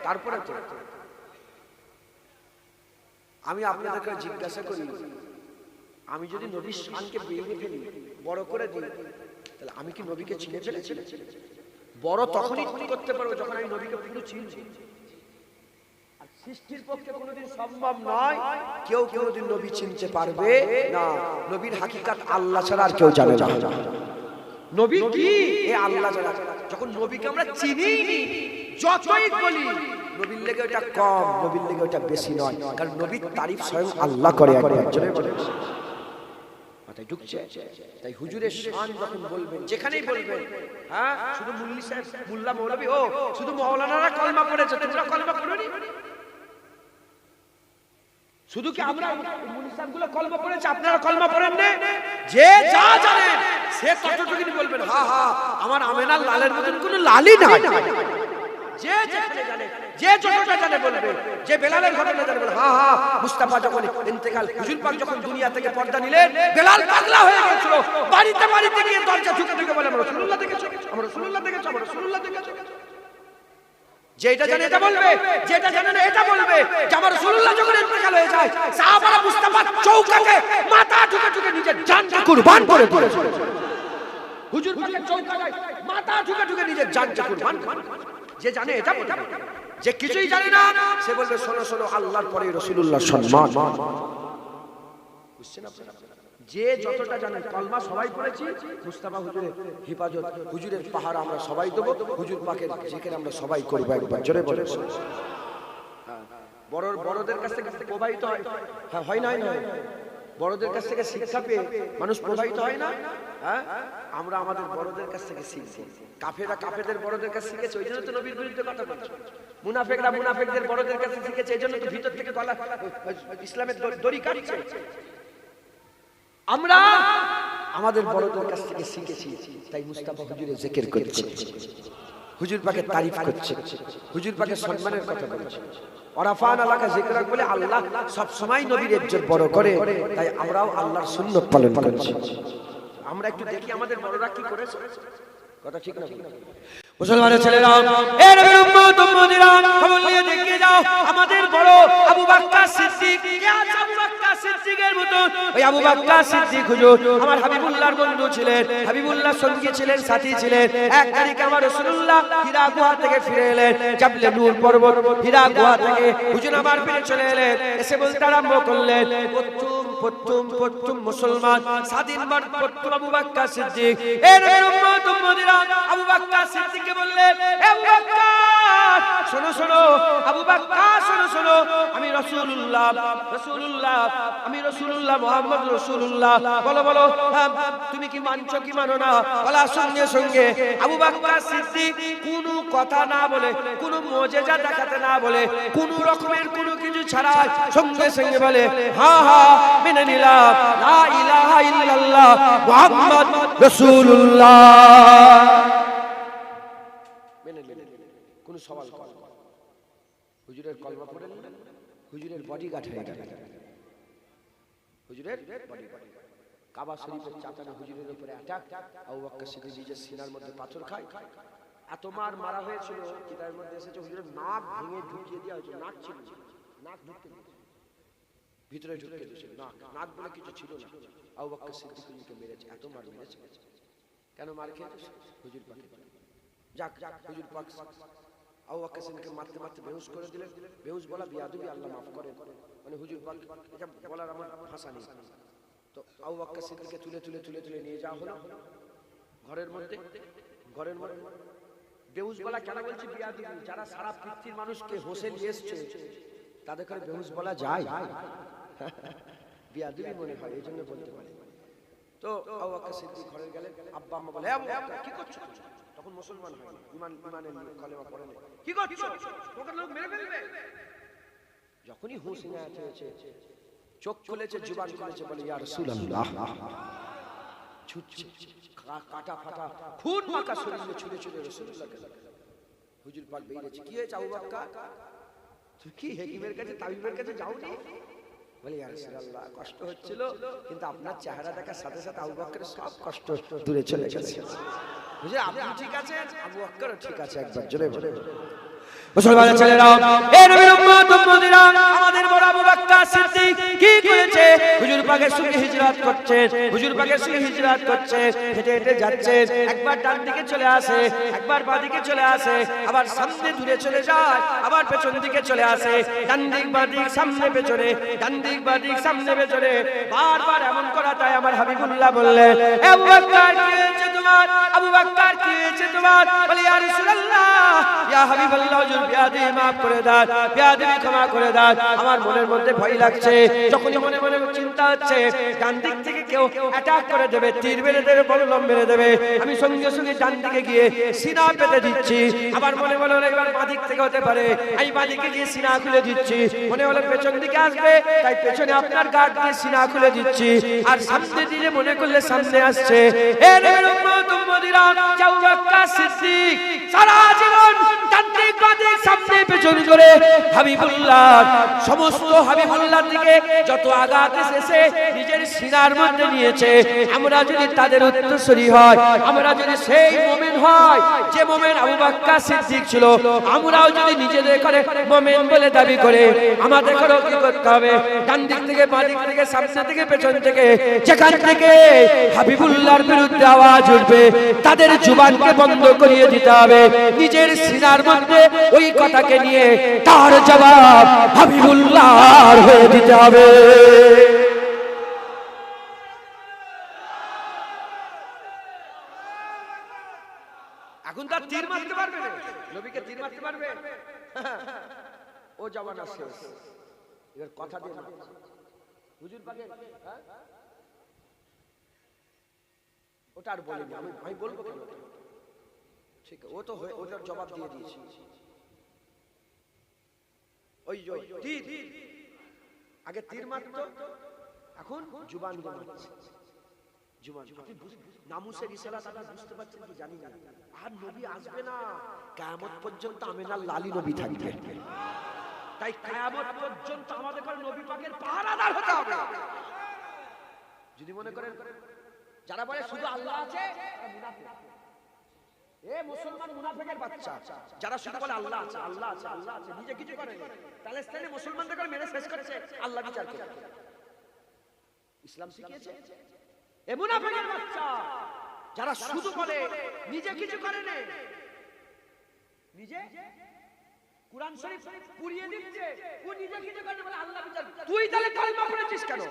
তারপরে তো আমি আপনাদেরকে জিজ্ঞাসা করি, আমি যদি নবীর শানকে বেড়ে ফেলি, বড় করে দিই, তাহলে আমি কি নবীকে চিনে ফেলেছি? বড় তখনই করতে পারবো যখন আমি নবীকে পুরো চিনছি। আর সৃষ্টির পক্ষে কোনোদিন সম্ভব নয় কেউ কোনোদিন নবী চিনতে পারবে না। নবীর হাকিকাত আল্লাহ ছাড়া আর কেউ জানে না। নবী কি এ আল্লাহ ছাড়া। যখন নবীকে আমরা চিনিনি, যতই বলি নবীর লেগে ওটা কম, নবীর লেগে ওটা বেশি নয়, কারণ নবীর তারিফ স্বয়ং আল্লাহ করে। একজনে বলে মাথায় ঢুকছে। তাই হুজুরের শান যখন বলবেন, যেখানেই বলবেন, হ্যাঁ শুধু মুল্লি সাহেব, মুল্লা মৌলবী, ও শুধু মাওলানারা কলমা পড়েছে, তোমরা কলমা পড়োনি? শুধু কি আমরা মুল্লি সাহেবগুলো কলমা পড়েছে, আপনারা কলমা পড়েন না? যে যা জানেন সে ততটুকুই বলবেন, হ্যাঁ হ্যাঁ আমার আমেনার লালের মতন কোনো লালই নাই। যে যেখানে জানে, যে যতটা জানে বলবে। যে বেলালের ঘটনা জানে বলে, হ্যাঁ হ্যাঁ মুস্তাফা যখন ইন্তেকাল, হুজুর পাক যখন দুনিয়া থেকে পর্দা নিলেন, বেলাল পাগলা হয়ে গেছিল। বাড়িতে বাড়িতে গিয়ে দরজা ঢুকে ঢুকে বলে, আমরা রাসূলুল্লাহ দেখেছি, আমরা রাসূলুল্লাহ দেখেছি, আমরা রাসূলুল্লাহ দেখেছি। যেটা জানে এটা বলবে, যেটা জানে না এটা বলবে। যে আমার রাসূলুল্লাহ যখন ইন্তেকাল হয়ে যায়, সাহাবারা মুস্তাফার চৌকাকে মাথা ঢুকে ঢুকে নিজের জানকে কুরবান করে দিয়েছে। হুজুর পাকের চৌকায় মাথা ঢুকে ঢুকে নিজের জানকে কুরবান করে। যে জানে এটা বলবে, যে কিছুই জানে না সে বলবে, শোনো শোনো আল্লাহর পরে রাসূলুল্লাহর সম্মান। বুঝছেন আপনারা? যে যতটা জানে, কলমা সবাই পড়েছি, মুস্তাফা হুজুরের হিফাজত, হুজুরের পাহারা আমরা সবাই দেবো, হুজুর পাকের জিকির আমরা সবাই করবো। একবার জোরে বলে। বড়দের কাছ থেকে প্রবাহিত হয়, হ্যাঁ হয় না? হয় বড়দের কাছ থেকে শিক্ষা পেয়ে মানুষ প্রবাহিত হয় না? হ্যাঁ, আমরা আমাদের বড়দের কাছ থেকে শিখছি। কাফেররা কাফেরদের বড়দের কাছে শিখেছে, ওই জন্য তো নবীর বিরুদ্ধে কথা বলছে। মুনাফিকরা মুনাফিকদের বড়দের কাছে শিখেছে, এই জন্য তো ভিতর থেকে গলা ইসলামের দড়ি কাটছে। আমরা আমাদের বড়দের কাছ থেকে শিখেছি, তাই মুস্তাফা হুজুরের জিকির করছে, হুজুর পাকের তারিফ করছে, হুজুর পাকের সম্মানের কথা বলছে। ওরাফান আলাকা জিকরাক বলে আল্লাহ সব সময় নবীর ইজ্জত বড় করে, তাই আমরাও আল্লাহর সুন্নাত পালন করছি। আমরা একটু দেখি আমাদের বড়রা কি করেছে। কথা ঠিক না? মুসলমানের ছেলেরা, এ নবীর উম্মত উম্মতিরা, খবর নিয়ে দেখে যাও আমাদের বড় আবু বকর সিদ্দিক। কে আছে আবু বকর সিদ্দিকের মতো? ওই আবু বকর সিদ্দিক হুজুর আমার হাবিবুল্লাহর বন্ধু ছিলেন, হাবিবুল্লাহর সঙ্গী ছিলেন, সাথী ছিলেন। এক তারিখে আমার রাসূলুল্লাহ হীরা গুহা থেকে ফিরে এলেন, জাবলে নূর পর্বত হীরা গুহা থেকে হুজুর আমার ফিরে চলে এলেন। এসে বলতে আরম্ভ করলেন, প্রথম মুসলমান স্বাধীন প্রথম আবু বকর সিদ্দিক। এ নবীর উম্মত উম্মতিরা, আবু বকর সিদ্দিককে বললেন, এ আবু বকর বকর শোনো শোনো, আবু বকর শোনো শোনো, আমি রাসূলুল্লাহ আমি রাসূলুল্লাহ মুহাম্মদ রাসূলুল্লাহ। বলো বলো তুমি কি মানছো কি মানো না? বলার সঙ্গে সঙ্গে আবু বকর সিদ্দিক কোনো কথা না বলে, কোনো মুজিজা দেখাতে না বলে, কোনো রকমের কোনো কিছু ছাড়াই সঙ্গে সঙ্গে বলে হ্যাঁ হ্যাঁ মেনে নিলাম, লা ইলাহা ইল্লাল্লাহ মুহাম্মদ রাসূলুল্লাহ। মেনে নিলেন, কোনো সওয়াল করে হুজুরের কলমা পড়ে নিলেন, হুজুরের বডিগার্ড হয়ে গেলেন। হুজুরের বডিগার্ড কাবা শরীফের চাতানে হুজুরের উপরে অ্যাটাক। আবু বকর সিদ্দিক নিজের সিনার মধ্যে পাথর খায়। এত মারা হয়েছিল, কিতাবের মধ্যে এসেছে হুজুরের নাক ভেঙে ঢুকিয়ে দেওয়া হয়েছিল। নাক ছিল, নাক ঢুকতে ভিতরে ঢুকিয়ে দিয়েছিল, নাক বলে কিছু ছিল না। আবু বকর সিদ্দিক হুজুরকে মেরেছে, এত মার মেরেছে। কেন মার খেয়েছে? হুজুর পাকে যাক হুজুর পাক আবু বকর সিদ্দিককে মারতে মারতে বেহুশ করে দিলেন। বেহুশ বলা বিয়াদবি, আল্লাহ মাফ করেন, মানে হুজুর পাক এটা বলার আমার ভাষা নেই। তো আবু বকর সিদ্দিককে তুলে নিয়ে যাওয়া হলো ঘরের মধ্যে। বেহুশ বলা কেন বলছি বিয়াদবি? যারা সারা পৃথিবীর মানুষকে হোসে নিয়ে এসছে তাদের করে বেহুশ বলা যায়? বিয়াদবি মনে হয়, এই জন্য বলতে পারি। তো আবু বকর সিদ্দিক ঘরে গেলেন। আব্বা আম্মা বলে আবু বকর কি করছো? তখন মুসলমান হয়নি, ইমানের কলেমা পড়ে না। কি করছো? ওকে লোক মেরে ফেলবে। যখনই হুঁশ ইনায়াত হয়েছে, চোখ খুলেছে, জুবান খুলেছে, বলে ইয়া রাসূলুল্লাহ। ছুটছে, কাটা ফাটা খুন মাখা শরীরে ছুঁড়ে রাসূলুল্লাহকে। হুজুর পাক বেরিয়েছে। কি হয়েছে আবু বকর? তুই কি হেকিমের কাছে তাবিবের কাছে যাওনি? বলে ইয়া রাসূলুল্লাহ কষ্ট হচ্ছিল, কিন্তু আপনার চেহারা দেখার সাথে সাথে আবু বকরের সব কষ্ট দূরে চলে গেছে। হুজুর আপনি ঠিক আছেন, আবু বকরও ঠিক আছে। একবার জোরে বলে মুসলমানের ছেলেরা, এ নবীর উম্মত উম্মতিরা, আমাদের বড় আবু বকর সিদ্দিক কি করেছে? হুজুর পাকের সঙ্গে হিজরত করছে, হেঁটে হেঁটে যাচ্ছে। একবার ডান দিকে চলে আসে, একবার বাঁ দিকে চলে আসে, আবার সামনে দূরে চলে যায়, আবার পেছন দিকে চলে আসে। ডান দিক বাঁ দিক সামনে পেছনে, ডান দিক বাঁ দিক সামনে পেছনে, বারবার এমন করাটাই আমার হাবিবুল্লাহ বললেন আবু বকর কি হয়েছে তোমার? আবু বকর কি হয়েছে তোমার? বলে ইয়া রাসূলুল্লাহ, ইয়া হাবিবাল্লাহ, হুজুর বিয়াদবি মাফ করে দাও, বিয়াদবি ক্ষমা করে দাও। আমার মনের মধ্যে ভয় লাগছে, যখনই মনে মনে চিন্তা হচ্ছে ডান দিক থেকে কেউ অ্যাটাক করে দেবে, তীর মেরে দেবে, বললম মেরে দেবে, আমি সঙ্গে সঙ্গে ডান দিকে গিয়ে সিনা পেতে দিচ্ছি। আবার মনে মনে একবার বাঁ দিক থেকে হতে পারে, আমি বাঁ দিকে গিয়ে সিনা খুলে দিচ্ছি। মনে হলো পেছন দিকে আসবে, তাই পেছনে আপনার গার্ড দিয়ে সিনা খুলে দিচ্ছি। আর সামনে দিলে মনে করলে সামনে আসছে। এ নবীর উম্মত উম্মতিরা, আবু বকর সিদ্দিক সারা জীবন ডান দিক বাঁ দিক সামনে পেছন করে হাবিবুল্লাহ, সমস্ত হাবিবুল্লাহ দিকে যত আঘাত এসেছে নিজের সিনার মধ্যে নিয়েছে। আমরা যদি তাদের উত্তরসূরি হয়, আমরা যদি সেই মুমিন হয় যে মুমিন আবু বকর সিদ্দিক ছিল, আমরাও যদি নিজেদের করে মুমিন বলে দাবি করে, আমাদের করে কি করতে হবে? ডান দিক থেকে বাঁ দিক থেকে সামনে থেকে পেছন থেকে যেখান থেকে হাবিবুল্লাহর বিরুদ্ধে আওয়াজ উঠবে তাদের জুবানকে বন্ধ করিয়ে দিতে হবে। নিজের সিনার মধ্যে ওই কথাকে নিয়ে তার জবাব হাবিবুল্লাহর হয়ে দিতে হবে। এখন তার তীর মারতে পারবে না, নবীকে তীর মারতে পারবে? ও জমানা শেষ, এবার কথা দিয়ে হুজুর পাকে ওটা আর বলিনি, আমি বলবো কেন? ঠিক ও তো ওটার জবাব দিয়ে দিয়েছি। ওই তীর আগে তীর মারতো, এখন জুবান দিয়ে মারছে। জুবান নামুসের রিসালাত আপনি বুঝতে পারছেন কি জানি না। আর নবী আসবে না, কিয়ামত পর্যন্ত আমিনার লালি নবী থাকবে। তাই কিয়ামত পর্যন্ত আমাদের নবী পাকের পাহারাদার হতে হবে। যদি মনে করেন যারা বলে শুধু আল্লাহ আছে, তারা মুনাফিক। এ মুসলমান মুনাফিকের বাচ্চা, যারা শুধু বলে আল্লাহ আছে, আল্লাহ আছে, আল্লাহ আছে, নিজে কিছু করে না। প্যালেস্টাইনে মুসলমানদের মেরে শেষ করছে, আল্লাহ বিচার করে। ইসলাম শিখিয়েছে এ মুনাফিকের বাচ্চা, যারা শুধু বলে নিজে কিছু করে না, নিজে কুরআন শরীফ পুড়িয়ে দিচ্ছে, ও নিজে কিছু করে না, বলে আল্লাহ বিচার। তুই তাহলে কালমা পড়েছিস কেন?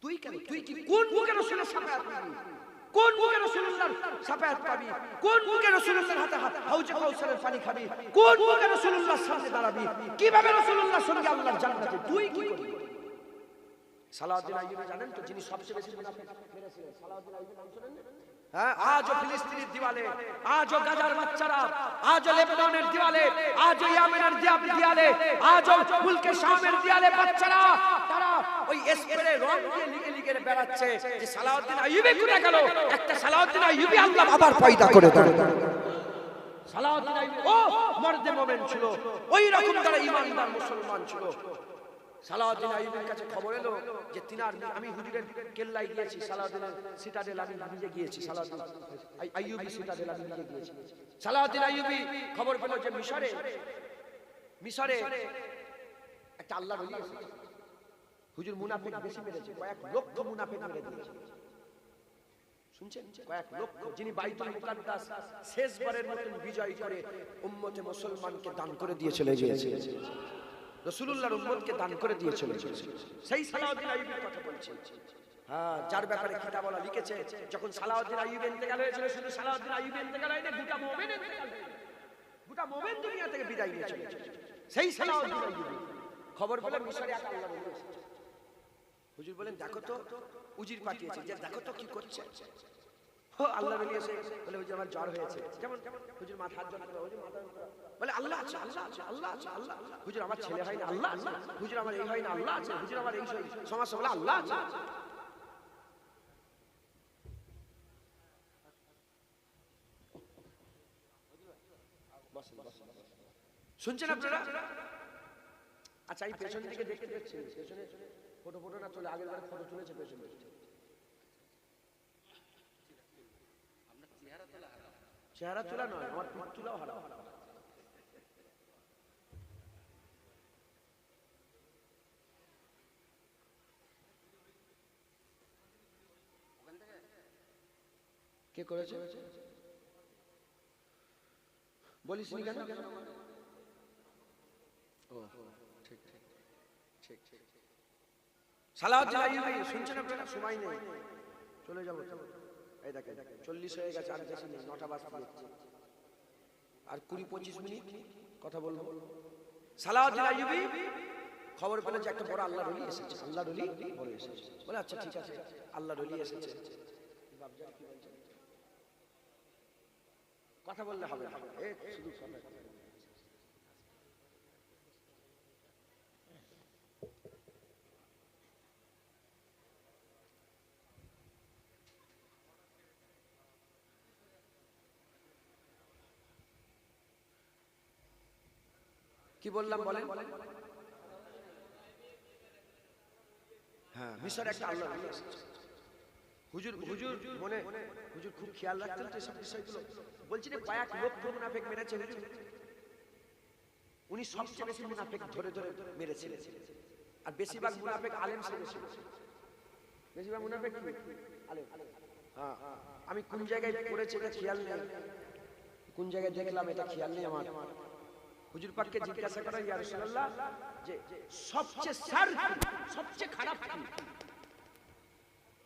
তুই কেন? তুই কি কোন মুখে রাসূলের সামনে আসবি? কোন মুখে রাসূলুল্লাহর শাফায়াত পাবি? কোন মুখে রাসূলুল্লাহর হাতে হাউজে কাউসারের পানি খাবি? কোন মুখে রাসূলুল্লাহর সামনে দাঁড়াবি? কিভাবে রাসূলুল্লাহর সঙ্গে আল্লাহর জান্নাতে তুই কি করবি? সালাউদ্দিন আইয়ুবী জানেন তো, যিনি সবচেয়ে বেশি মুনাফিক মেরেছিলেন? সালাউদ্দিন আইয়ুবী নাম শুনেন? হ্যাঁ, আজও ফিলিস্তিনের দিওয়ালে, আজও গাজার বাচ্চারা, আজও লেবাননের দিওয়ালে, আজও ইয়েমেনের দিওয়ালে, আজও মুলকে শামের দিওয়ালে বাচ্চারা তারা ওই স্প্রে রং দিয়ে লিখে লিখে বেড়াচ্ছে যে সালাউদ্দিন আইয়ুবী কোথায় গেল? একটা সালাউদ্দিন আইয়ুবী আল্লাহ আবার পয়দা করে দেন। সালাউদ্দিন আইয়ুবী ও মর্দে মোমেন ছিল, ওই রকম তারা ঈমানদার মুসলমান ছিল। সালাউদ্দিন আইয়ুবের কাছে খবর এলো যে তিনার আমি হুজুরের কেল্লায় গিয়েছি, সালাউদ্দিনের সিটাডেল আমি নিজে গিয়েছি, সালাউদ্দিন আইয়ুবী সিটাডেল আমি নিজে গিয়েছি। সালাউদ্দিন আইয়ুবী খবর পেল যে মিশরে একটা আল্লাহর ওলি আছে, হুজুর মুনাফিক বেশি মেরেছে, কয়েক লক্ষ মুনাফিক মেরে দিয়েছে। শুনছেন? কয়েক লক্ষ, যিনি বাইতুল মুকাদ্দাস শেষবারের মতন বিজয় করে উম্মতে মুসলমানকে দান করে দিয়ে চলে গিয়েছে, রাসূলুল্লাহর উম্মতকে দান করে দিয়ে চলে গিয়েছে। সেই সালাউদ্দিন আইয়ুবীর কথা বলছি। হ্যাঁ, যার ব্যাপারে কিতাবওয়ালা লিখেছে যখন সালাউদ্দিন আইয়ুবী ইন্তেকাল হয়েছিল, শুধু সালাউদ্দিন আইয়ুবী ইন্তেকাল হয়নি, গোটা মুমিন ইন্তেকাল হয়েছে, গোটা মুমিন দুনিয়া থেকে বিদায় নিয়ে চলে গেছে। সেই সালাউদ্দিন আইয়ুবী খবর পেলে মিশরে এক আল্লাহর ওলি এসেছে। হুজুর বলেন দেখো তো, উজির পাঠিয়েছে যে দেখো তো কি করছে। ও আল্লাহর ওলি এসে বলে হুজুর আমার জ্বর হয়েছে, কেমন হুজুর মাথা হাত যন্ত্রণা, হুজুর মাথা বলে আল্লাহ আছে, আল্লাহ আছে, আল্লাহ আছে, আল্লাহ। হুজুর আমার ছেলে হয় না, আল্লাহ আছে। হুজুর আমার এই হয় না, আল্লাহ আছে। হুজুর আমার এই সমস্যা বলে আল্লাহ আছে। শুনছেন আপনারা? আচ্ছা, এই পেছন দিকে দেখতে পাচ্ছেন, পেছনে ফটো না চলে, আগের বারে ফটো তুলেছে পেছন দিকে। চেহারা তোলা নয়, আমার পিঠ তোলাও হারা। কে করেছে বলিস নি কেন? ও ঠিক ঠিক ঠিক ঠিক। সালাউদ্দিন আইয়ুবী শুনছেন আপনারা? সময় নেই, চলে যাবো। এই দেখেন 40 হয়ে গেছে, আর বেশি নেই, 9টা বাজতে যাচ্ছে, আর 20-25 মিনিট কথা বলবো। সালাউদ্দিন আইয়ুবী খবর পেল যে একটা বড় আল্লাহর ওলি এসেছে, আল্লাহর ওলি বড় এসেছে। বলে আচ্ছা ঠিক আছে, আল্লাহর ওলি এসেছে, কথা বললে হবে না, শুধু কি বললাম বলেন? হ্যাঁ, মিশরে একটা আল্লাহর ওলি এসেছে। হুজুর মনে হুজুর খুব খেয়াল রাখতেন তো সব বিষয়গুলো। বলছি যে কয়েক লক্ষ মুনাফিক মেরেছে হুজুর, উনি সবচেয়ে বেশি মুনাফিক ধরে ধরে মেরেছিলেন। আর বেশিরভাগ মুনাফিক আলেম ছেড়েছিল, বেশিরভাগ মুনাফিক আলেম। হ্যাঁ, আমি কোন জায়গায় পড়েছি এটা খেয়াল নেই, কোন জায়গায় দেখলাম এটা খেয়াল নেই আমার। হুজুর পাককে জিজ্ঞাসা করা, ইয়া রাসূলুল্লাহ, যে সবচেয়ে শার সবচেয়ে খারাপ কি?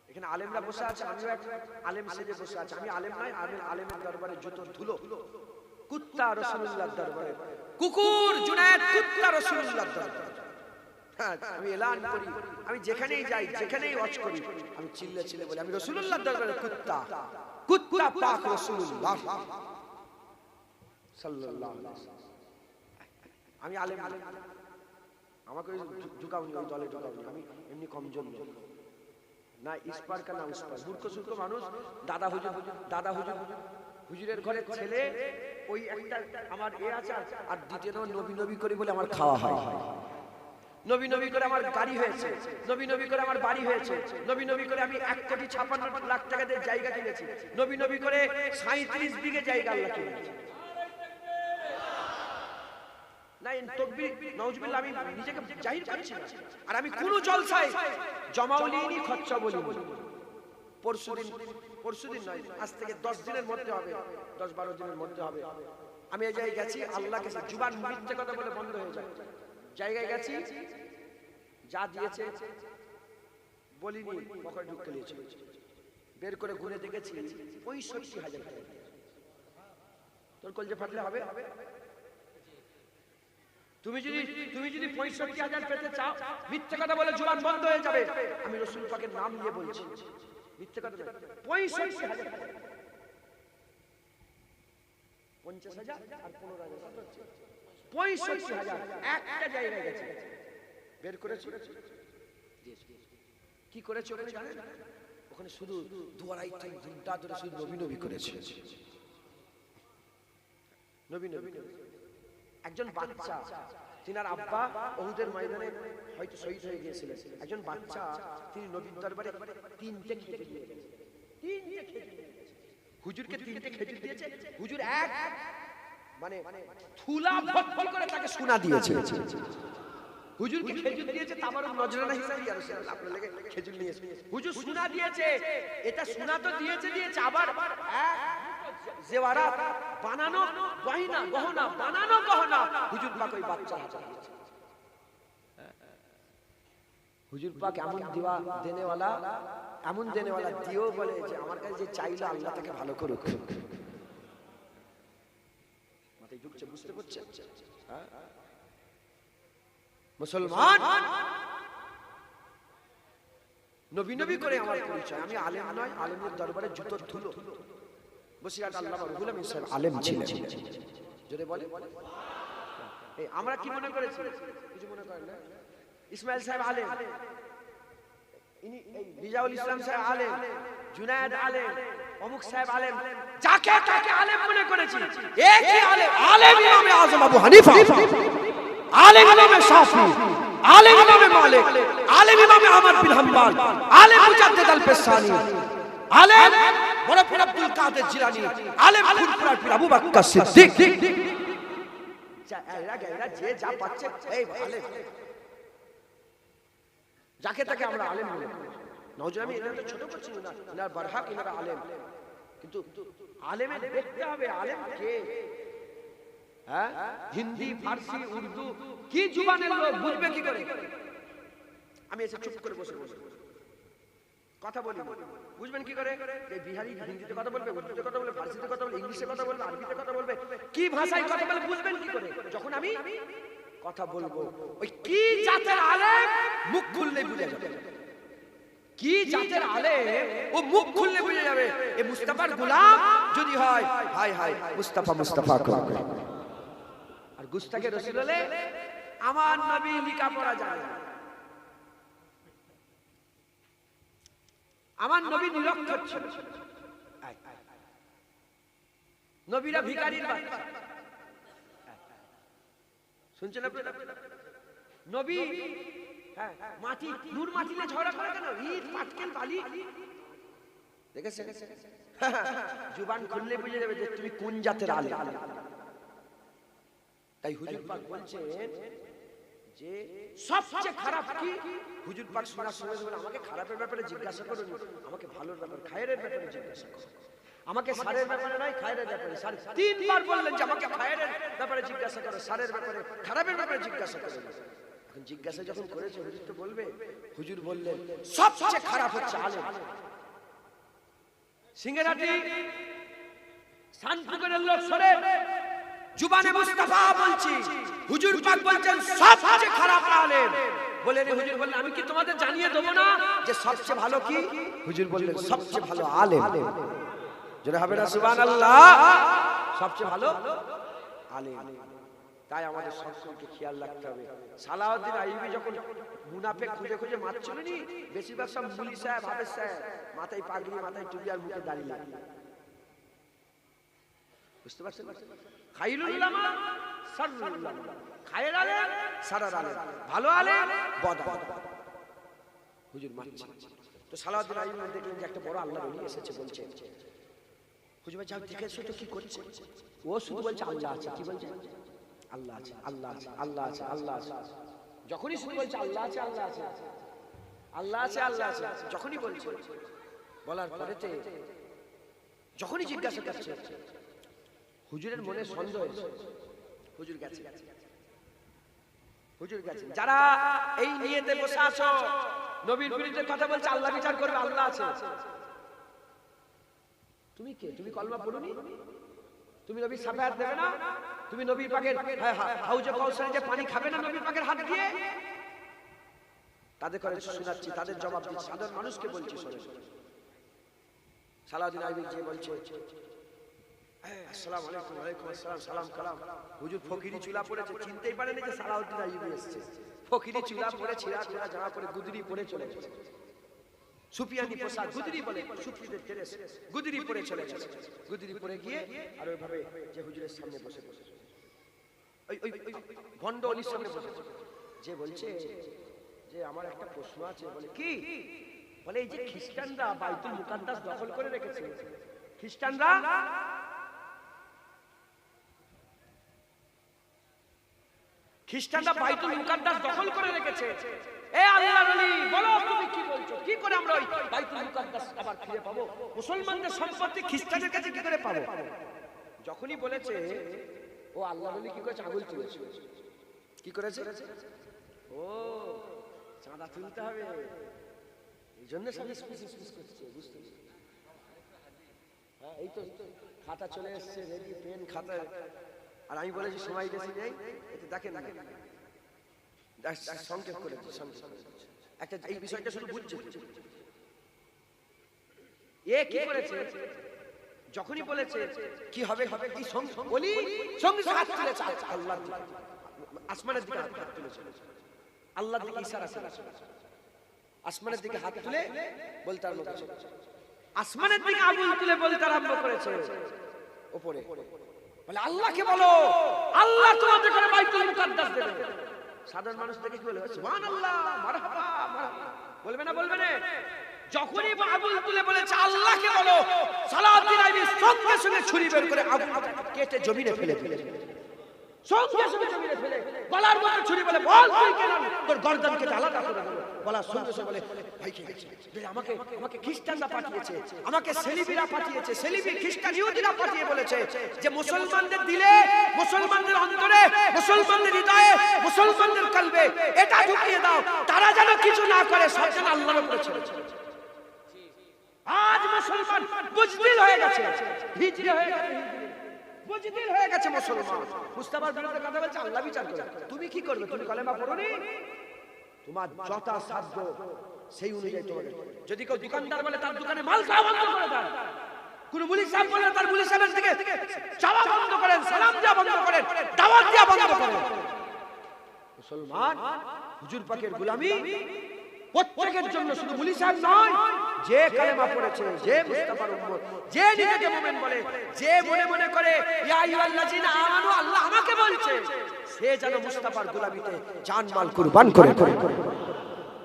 এখানে আলেমরা বসে আছে, আমিও এক আলেম সেজে বসে আছি। আমি আলেম নয়, আমি আলেমের দরবারে জুতোর ধুলো, কুত্তা রাসূলুল্লাহর দরবারে, কুকুর জুনায়েদ কুত্তা রাসূলুল্লাহর দরবারে। হ্যাঁ, আমি এলান করি, আমি যেখানেই যাই, যেখানেই ওয়াজ করি, আমি চিল্লে বলি আমি রাসূলুল্লাহর দরবারে কুত্তা, কুত্তা পাক রাসূলুল্লাহ সাল্লাল্লাহু আলাইহি ওয়াসাল্লাম। আমি আলেম, আমাকে ঢুকাওনি, ওই দলে ঢুকাওনি, আমি এমনি কমজোর লোক না, ইস্পার কা না উস্পার, মূর্খ সূর্খ মানুষ। দাদা হুজুরের ঘরে ছেলে, ওই একটা আমার এ আছে, আর দ্বিতীয় নবী করে বলে আমার খাওয়া হয়, নবী করে আমার গাড়ি হয়েছে, নবী করে আমার বাড়ি হয়েছে, নবী করে আমি 1,56,00,000 টাকা দিয়ে জায়গা কিনেছি, নবী করে 37 বিঘে জায়গা আল্লাহ কিনেছি। আমি নিজেকে জাহির করছি না, আর আমি কোন জলসায় জমাও নিইনি, খরচা বলিনি। পরশুদিন নয়, আজ থেকে 10 দিনের মধ্যে হবে, 10-12 দিনের মধ্যে হবে। আমি এই জায়গায় গেছি, আল্লাহকে জুবান মিথ্যে কথা বলে বন্ধ হয়ে যায়। জায়গায় গেছি, যা দিয়েছে বলিনি, পকেটে ঢুকে নিয়েছে, বের করে ঘুরে দেখেছি 65,000 টাকা। তোর কলজে ফাটলে হবে? তুমি যদি 65,000 পেতে চাও, মিথ্যে কথা বলে জবান বন্ধ হয়ে যাবে। আমি রাসূল পাকের নাম নিয়ে বলছি, মিথ্যে কথা নয়। 65,000 50,000 আর 15,000 কত হচ্ছে? 65,000 একটা জায়গায় গেছে, বের করেছে। কি করেছে ওখানে জানেন? ওখানে শুধু দুয়ারাই থেকে ঘন্টা ধরে শুধু নবী নবী করেছে। নবী নবী। একজন বাচ্চা, তিনার আব্বা উহুদের ময়দানে হয়তো শহীদ হয়ে গিয়েছিলেন। একজন বাচ্চা তিনি নবীর দরবারে 3টে খেজুর দিয়ে গেছেন। 3টে খেজুর, হুজুরকে 3টে খেজুর দিয়েছে। হুজুর এক মানে থুলা ভর্তি করে তাকে সোনা দিয়েছে। হুজুরকে খেজুর দিয়েছে তাবারুক নজরানা হিসাবে, ইয়া রাসূলুল্লাহ আপনার লাগি খেজুর নিয়ে এসে হুজুর সোনা দিয়েছে। এটা সোনা তো দিয়েছে আবার জেওয়ারাত বানানো গহনা বানানো গহনা হুজুর পাক ওই বাচ্চার হাতে দিয়েছে। হুজুর পাক এমন দেনেওয়ালা দিও বলে যে আমার কাছে যে চাইলো আল্লাহ তাকে ভালো করুক। মাথায় ঢুকছে, বুঝতে পারছেন? মুসলমান নবী নবী করে আমার পরিচয়। আমি আলেম নয়, আলেমের দরবারে জুতোর ধুলো। বসিরহাট আল্লামা রুহুল আমিন সাহেব আলেম ছিলেন। জোরে বলে। এই আমরা কি মনে করেছি? কিছু মনে করেন না? ইসমাইল সাহেব আলেম, ইনি রিজাউল ইসলাম সাহেব আলেম, জুনায়েদ আলেম, অমুক সাহেব আলেম, যাকে তাকে আলেম মনে করেছি। একই আলেম, আলেম ইমামে আযম আবু হানিফা, আলেম ইমামে শাফি, আলেম ইমামে মালিক, আলেম ইমামে আহমদ বিন হাম্বল, আলেম মুজাদ্দিদ আল-ফিসানি, আলেম বড় পীর আব্দুল কাদের জিলানী, আলেম ফুরফুরার পীর আবু বকর সিদ্দিক। এরা যে যা পাচ্ছে এই আলেম, যাকে তাকে আমরা আলেম বলি। নওজোয়ান আমি এটা তো ছোট করছি না, ইনার বারহাক ইনারা আলেম, কিন্তু আলেমের দেখতে হবে আলেম কে। হ্যাঁ, হিন্দি, ফার্সি, উর্দু কি জুবানের লোক বুঝবে কি করে? আমি এসে চুপ করে বসে কথা বলি, বুঝবেন কি করে? এই বিহারি হিন্দিতে কথা বলবে, উর্দুতে কথা বলবে, ফার্সিতে কথা বলবে, ইংলিশে কথা বলবে, আরবিতে কথা বলবে, কি ভাষায় কথা বলে বুঝবেন কি করে? যখন আমি কথা বলবো ওই কি জাতের আলেম মুখ খুললে বুঝে যাবে। কি জাতের আলেম ও মুখ খুললে বুঝে যাবে। এই মুস্তাফার গোলাম যদি হয়, হায় হায় মুস্তাফা মুস্তাফা করবে। আর গুস্তাখে রাসূল হলে আমার নবী লেখাপড়া জানে, আমার নবী নিরক্ষর ছিল। নবীরা ভিখারির বাচ্চা, শুনছেন আপনারা? নবী হ্যাঁ মাটি নূর মাটি নিয়ে ঝগড়া করে কেন? ইট পাটকেল বালি দেখেছেন? জুবান খুললে বুঝে যাবে যে তুমি কোন জাতের আলেম। তাই হুজুর পাক বলছেন যে সবচেয়ে খারাপ কি? হুজুর পাক শোনার সঙ্গে সঙ্গে আমাকে খারাপের ব্যাপারে জিজ্ঞাসা করুন, আমাকে ভালোর ব্যাপারে খায়রের ব্যাপারে জিজ্ঞাসা করুন। আমাকে সারের ব্যাপারে নয়, খায়রের ব্যাপারে। সার তিনবার বললেন যে আমাকে খায়রের ব্যাপারে জিজ্ঞাসা করো, সারের ব্যাপারে, খারাপের ব্যাপারে জিজ্ঞাসা করো। এখন জিজ্ঞাসা যখন করেছে হুজুর তো বলবে। হুজুর বললেন সবচেয়ে খারাপ হচ্ছে আলেম। সিঙ্গেরাটি শানপুকুরের লোক সরে জুবানে মুস্তাফা বলছি, হুজুর পাক বলছেন সবচেয়ে খারাপ আলেম। বলে রে হুজুর বললেন আমি কি তোমাদের জানিয়ে দেব না যে সবচেয়ে ভালো কি? হুজুর বললেন সবচেয়ে ভালো আলেম। জোরে হবে না সুবহানাল্লাহ? সবচেয়ে ভালো আলেম। তাই আমাদের সবসময়কে খেয়াল রাখতে হবে। সালাউদ্দিন আইয়ুবী যখন মুনাফিক খুঁজে খুঁজে মারছিল নি, বেশিরভাগ সব মুলি সাহেব, হাফেজ সাহেব, মাথায় পাগড়ি, মাথায় টুপি আর মুখে দাড়ি লাগিয়ে। বুঝতে পারছেন? খাইরুল উলামা শাররুল উলামা, খায়ের আলেম সারার আলেম, ভালো আলেম বদ আলেম। হুজুর মারছে। তো সালাউদ্দিন আইয়ুবী দেখলেন যে একটা বড় আল্লাহর ওলি এসেছে, বলছে হুজুর ভাই যাও দেখেছো তো কি করছে? ও শুধু বলছে আল্লাহ আছে। কি বলছে? আল্লাহ আছে, আল্লাহ আছে, আল্লাহ আছে, আল্লাহ আছে। যখনই শুধু বলছে আল্লাহ আছে, আল্লাহ আছে, আল্লাহ আছে, আল্লাহ আছে, যখনই বলছে, বলার পরেতে যখনই জিজ্ঞাসা করছে, হুজুরের মনে সন্দেহ হয়েছে। হুজুর গেছে, হুজুর গেছে। যারা এই নিয়েতে বসে আছো, নবীর বিরুদ্ধে কথা বলছে, আল্লাহ বিচার করবে, আল্লাহ আছে, তুমি কে? তুমি কলমা পড়ুনি? তুমি নবীর সাফায়াত দেবে না? তুমি নবীর পাকের হাউজে কাউসারে যে পানি খাবে না নবীর পাকের হাত দিয়ে? তাদের করে শোনাচ্ছি, তাদের জবাব দিচ্ছি, সাধারণ মানুষকে বলছি শোনে। সালাউদ্দিন আইয়ুবী যে বলছে আসসালামু আলাইকুম, ওয়ালাইকুম আসসালাম, সালাম কালাম, হুজুর ফকিরি চুলা পড়েছে, চিনতেই পারেনি যে সালাউদ্দিন আইয়ুবী এসেছে। ফকিরি চুলা পরে ছিঁড়া ছিঁড়া জামা পরে গুদরি পরে চলে গেছে। সুফিয়ানি পোশাক গুদরি বলে, সুফিদের ড্রেস গুদরি পরে চলে গেছে। গুদরি পরে গিয়ে আর ওইভাবে যে হুজুরের সামনে বসে বসে ওই ওই ভণ্ড অলির সামনে বসে যে বলছে যে আমার একটা প্রশ্ন আছে। বলে কি? বলে এই যে খ্রিস্টানরা বাইতুল মুকাদ্দাস দখল করে রেখেছে, খ্রিস্টানরা বাইতুল মুকাদ্দাস দখল করে রেখেছে। এ আল্লাহর ওলি, বলো তুমি কি বলছো? কি করে আমরা ওই বাইতুল মুকাদ্দাস আবার ফিরে পাবো? মুসলমানদের সম্পত্তি খ্রিস্টানের কাছে কি করে পাবো? যখনই বলেছে ও আল্লাহর ওলি কি করেছে? আঙুল তুলেছে। কি করেছে? ও চাঁদা তুলতে হবে, এই জন্য সব স্পিস করছে, বুঝতে? হ্যাঁ, এই তো খাতা চলে এসছে, রেডি, পেন খাতা। আর আমি বলেছি সময় বেশি নেই, এতে দেখেন না সংক্ষেপ করেছি, একটা এই বিষয়টা শুধু বুঝছে। এ কি করেছে? যখনই বলেছে কি হবে হবে কি বলি, সঙ্গে হাত তুলেছে আল্লাহর দিকে, আসমানের দিকে হাত তুলেছে, আল্লাহর দিকে ইশারা করেছে, আসমানের দিকে হাত তুলে বলতে আরম্ভ করেছে, আসমানের দিকে আঙুল তুলে বলতে আরম্ভ করেছে উপরে। বলে আল্লাহকে বলো, আল্লাহ তোমাদের করে বাইতুল মুকাদ্দাস দেবে। সাধারণ মানুষ দেখে কি বলে? সুবহানাল্লাহ, মারহাবা, বলবে না? বলবে না? যখনই আঙুল তুলে বলেছে আল্লাহকে বলো, সালাউদ্দিন আইয়ুবী সঙ্গে সঙ্গে ছুরি বের করে আঙুল কেটে জমিনে ফেলে দিলেন। সঙ্গে সঙ্গে জমিনে ফেলে গলার মধ্যে ছুরি বলে, বল তুই কেন তোর গর্দান কেটে আলাদা করে দেবো। বলার সঙ্গে সঙ্গে বলে, ভাই কি হয়েছে? আমাকে খ্রিস্টানরা পাঠিয়েছে, আমাকে সেলিবিরা পাঠিয়েছে, সেলিবি খ্রিস্টান ইহুদিরা পাঠিয়ে বলেছে যে মুসলমানদের দিলে, মুসলমানদের অন্তরে, মুসলমানদের হৃদয়ে, মুসলমানদের কলবে এটা ঢুকিয়ে দাও, তারা যেন কিছু না করে, সব যেন আল্লাহর উপরে ছেড়ে। আজ মুসলমান বুজদিল হয়ে গেছে, হিজড়ি হয়ে গেছে, বুজদিল হয়ে গেছে মুসলমান। মুস্তাফার বিরুদ্ধে কথা বলছে, আল্লাহ বিচার করে। তুমি কি করবে? তুমি কলেমা পড়োনি? তোমার যথাসাধ্য সেই অনুযায়ী তোমাকে। যদি কেউ দোকানদার বলে তার দোকানে মাল খাওয়া বন্ধ করে দেন, কোন মুলি সাহেব বলে তার মুলি সাহেবের দিকে চাওয়া বন্ধ করেন, সালাম দেওয়া বন্ধ করেন, দাওয়াত দেওয়া বন্ধ করেন। মুসলমান হুজুর পাকের গোলামি প্রত্যেকের জন্য, শুধু মুলি সাহেব নয়, যে কালেমা পড়েছে, যে মুস্তাফার উম্মত, যে নিজেকে মুমিন বলে, যে মনে মনে করে ইয়া আইয়ুহাল্লাযিনা আমানু আল্লাহ আমাকে বলছে, সে যেন মুস্তাফার গোলামিতে জান মাল কুরবান করে।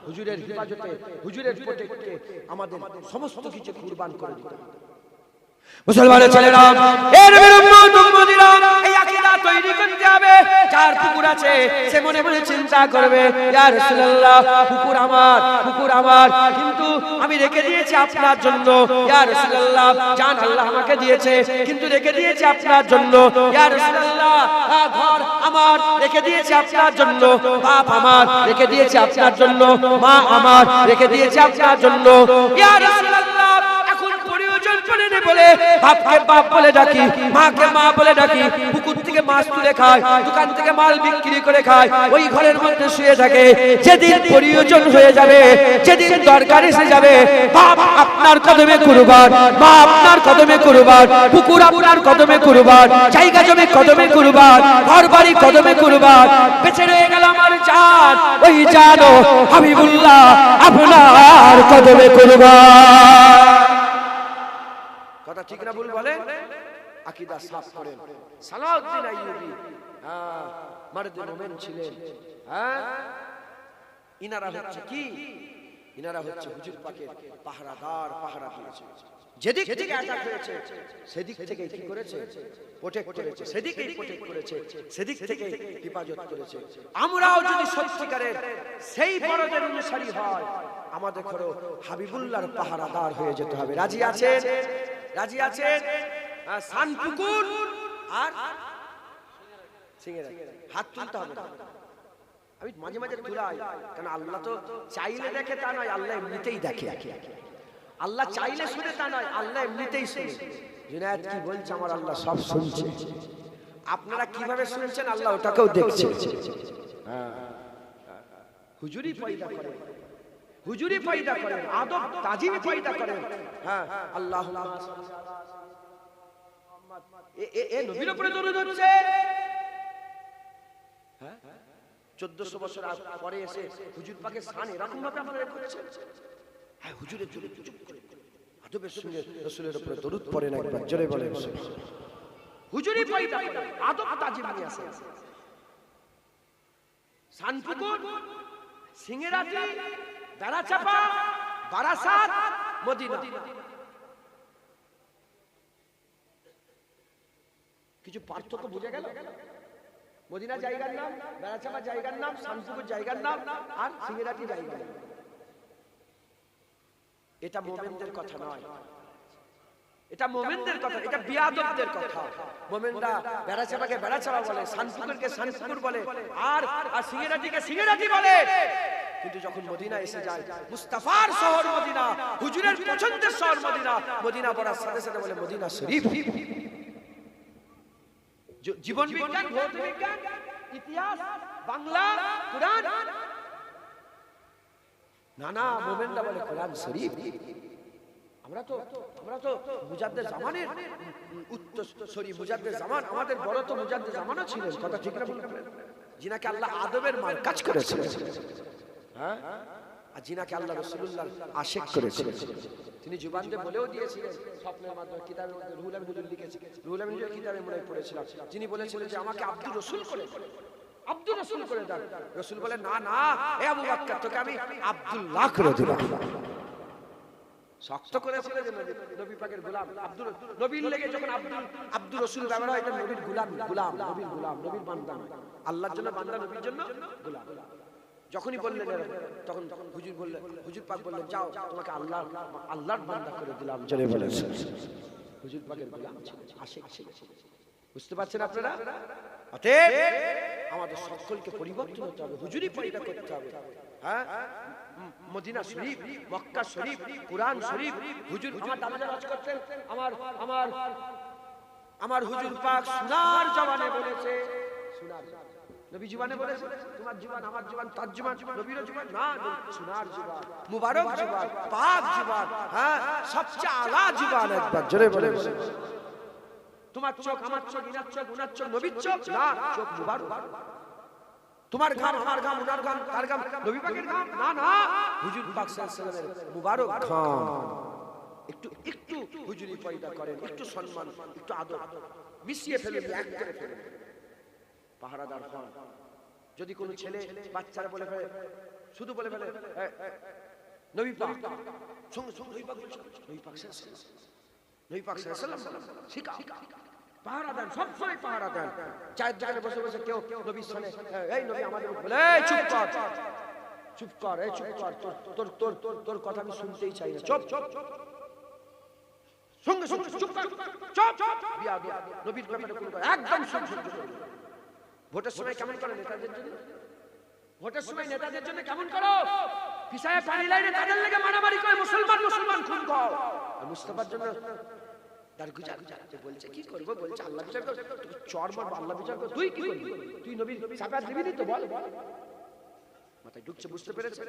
হুজুরের হিফাজতে, হুজুরের প্রত্যেককে আমাদের সমস্ত কিছু কুরবান করে দিতে হবে। মুসলমানের ছেলেরা, এর নবীর উম্মত উম্মতিরা, এই আকীদা তৈরি করতে হবে। যার পুকুর আছে সে মনে মনে চিন্তা করবে, ইয়া রাসূলুল্লাহ, পুকুর আমার, পুকুর আমার, কিন্তু আমি রেখে দিয়েছি আপনার জন্য। ইয়া রাসূলুল্লাহ, জান আল্লাহ আমাকে দিয়েছে, কিন্তু রেখে দিয়েছি আপনার জন্য। ইয়া রাসূলুল্লাহ, ঘর আমার, রেখে দিয়েছি আপনার জন্য। বাপ আমার, রেখে দিয়েছি আপনার জন্য। মা আমার, রেখে দিয়েছি আপনার জন্য। ইয়া রাসূলুল্লাহ, বলে বাপকে বাপ বলে ডাকি, মাকে মা বলে ডাকি, পুকুর থেকে মাছ তুলে খায়, দোকান থেকে মাল বিক্রি করে খায়, ওই ঘরের মধ্যে শুয়ে থাকে। যেদিন প্রয়োজন হয়ে যাবে, যেদিন দরকার এসে যাবে, বাপ আপনার কদমে কুরবান, মা আপনার কদমে কুরবান, পুকুর আপনার কদমে কুরবান, জায়গা জমি কদমে কুরবান, ঘর বাড়ি কদমে কুরবান। বেঁচে রয়ে গেল আমার জান, ওই জানো হাবিবুল্লাহ আপনার কদমে কুরবান। কথা ঠিক না ভুল বলেন? আকীদা সাফ করেন। সালাউদ্দিন আইয়ুবী মারদে মোমেন ছিলেন। ইনারা হচ্ছে কি? ইনারা হচ্ছে হুজুর পাকের পাহারাদার, পাহারা দিয়েছে। যেদিক থেকে অ্যাটাক হয়েছে সেদিক থেকে কি করেছে? প্রোটেক্ট করেছে, সেদিকেই প্রোটেক্ট করেছে, সেদিক থেকে হেফাজত করেছে। আমরাও যদি সত্যিকারের সেই বড়দের অনুসারী হয়, আমাদের ঘরে হাবিবুল্লাহর পাহারাদার হয়ে যেতে হবে। রাজি আছেন? রাজি আছেন? সানপুকুর আর সিংহের হাত তুলতে হবে না। আমি মাঝে মাঝে তুলাই, কারণ আল্লাহ তো চাইলে দেখে তা নয়, আল্লাহ এমনিতেই দেখে। আল্লাহ চাইলে শুনে তা নয়, আল্লাহ এমনিতেই শুনে। জুনায়েদ কি বলছে? আমার আল্লাহ সব শুনছে। আপনারা কিভাবে শুনছেন আল্লাহ ওটাকেও দেখছে। হুজুরি পয়দা করে, হুজুরি পয়দা করেন, আদব তাজিম পয়দা করেন। হ্যাঁ, আল্লাহুম্মা এ নবীর উপরে দরুদ হচ্ছে। হ্যাঁ, 1400 বছর পরে এসে হুজুর পাকের শান এরকম ভাবে আপনারা করছেন। হ্যাঁ, হুজুরের জন্য চুপ করে আদবের সঙ্গে রাসূলের উপরে দরুদ পড়েন, একবার জোরে বলেন হুজুরি পয়দা করেন, আদব তাজিম নিয়ে আসেন। শানপুকুর, সিংহেরাটি, দারাচাপা, বারাসাত, মদিনা, কিছু পার্থক্য বুঝে গেল? মদিনা জায়গার নাম, দারাচাপা জায়গার নাম, শানপুকুর জায়গার নাম, আর সিংহেরাটি জায়গার নাম। এটা মুমিনদের কথা নয়, এটা মুমিনদের কথা, এটা বিয়াদবদের কথা। মুমিনরা বেড়াচাপাকে বেড়াচাপা বলে, শানপুকুরকে শানপুকুর বলে, আর সিংহেরাটিকে সিংহেরাটি বলে। কিন্তু যখন মদিনা এসে যায়, মুস্তাফার শহর মদিনা, হুজুরের পছন্দের শহর মদিনা, মদিনা পড়ার সাথে সাথে বলে মদিনা শরীফ। জীবন বিজ্ঞান, ভৌত বিজ্ঞান, ইতিহাস, বাংলা, কুরআন, নানা মুমিনরা বলে কোরআন শরীফ। আমরা তো মুজাদ্দেদ জামানের উত্তরসূরি, মুজাদ্দেদ জামান, আমাদের বড় তো মুজাদ্দেদ জামানও ছিলেন, কথা ঠিক না বলবেন? যিনাকে আল্লাহ আদবের মারকাজ করেছিলেন, হ্যাঁ, আর যিনাকে আল্লাহ রাসূলুল্লাহ আশিক করেছিলেন। তিনি জুবান দিয়ে বলেও দিয়েছিলেন, স্বপ্নের মাধ্যমে, কিতাবের মধ্যে রুহুল আমিন হুজুর লিখেছে, রুহুল আমিন হুজুর কিতাবে মনে পড়েছিলাম, যিনি বলেছিলেন যে আমাকে আব্দুর রাসূল করে, আব্দুর রাসূল করে দেন। রাসূল বলেন, না না এ আবু বকর, তোকে আমি আব্দুল্লাহ করে দিলাম। শক্ত করেছিল যে নবী পাকের গোলাম আব্দুল, নবীর লেগে যখন আব্দুর রাসূল ব্যবহার হয়, এটা নবীর গোলাম, গোলাম, নবীর গোলাম, নবীর বান্দা, আল্লাহর জন্য বান্দা, নবীর জন্য গোলাম। যখনই বললেন তখন হুজুর বললেন, হুজুর পাক বললেন, যাও তোমাকে আল্লাহর বান্দা করে দিলাম। জোরে বলেন, হুজুর পাকের গোলাম ছিল, আশিক ছিল। বুঝতে পারছেন আপনারা? অতএব আমাদের সকলকে পরিবর্তন হতে হবে, হুজুরি পয়দা করতে হবে। হ্যাঁ, মদিনা শরীফ, মক্কা শরীফ, কুরআন শরীফ, হুজুর আমার দাদা রাজ করতেন, আমার হুজুর পাক সোনার জবানে বলেছে, সোনার নবী জীবনে বলেছে, তোমার জীবন, আমার জীবন, তার জীবন, নবীর জীবন না, সোনার জীবন, মুবারক জীবন, পাক জীবন, হ্যাঁ, সবচেয়ে আলা জীবন। একবার জোরে বলে, তোমার চোখ, আমার চোখ, ইনার চোখ, উনার চোখ, নবীর চোখ না, চোখ মুবারক। তোমার ঘাম, আমার ঘাম, উনার ঘাম, তার ঘাম, নবী পাকের ঘাম না, না, হুজুর পাক সাল্লাল্লাহু আলাইহি ওয়াসাল্লামের মুবারক ঘাম। একটু একটু হুজুরি পয়দা করেন, একটু সম্মান, একটু আদর মিশিয়ে ফেলেন, এক করে ফেলেন, পাহারাদার হন। যদি কোনো ছেলে বাচ্চারা বলে ফেলে, শুধু বলে ফেলে নবী পাক, সঙ্গে সঙ্গে নবী পাক বলছে, নবী পাক সাল্লাল্লাহু আলাইহি ওয়াসাল্লাম, নবী পাক সাল্লাল্লাহু আলাইহি ওয়াসাল্লাম শিখা, পাহারা দেন, সবসময় পাহারা দেন। চায়ের দোকানে বসে বসে কেউ নবীর শুনে, এই নবী আমাদের বলে, এই চুপ কর, চুপ কর, এই চুপ কর, তোর তোর তোর তোর কথা আমি শুনতেই চাই না, চুপ চুপ, সঙ্গে সঙ্গে চুপ কর, চুপ চুপ, বিয়াদব, নবীর ব্যাপারে কোনো একদম সহ্য করবে না। ভোটের সময় কেমন করে নেতাদের জন্য, ভোটের সময় নেতাদের জন্য কেমন করো, পিছায় পানি লাইনে তাদের লেগে মারামারি করে, মুসলমান মুসলমান খুন কর, আর মুস্তাফার জন্য দারগুজা বলছে, কি করবো, বলছে আল্লাহ বিচার কর, তুই চর মারবো, আল্লাহ বিচার কর, তুই কি করবি, তুই নবীর সাফাত দিবি তো বল, মাথায় ঢুকছে, বুঝতে পেরেছে?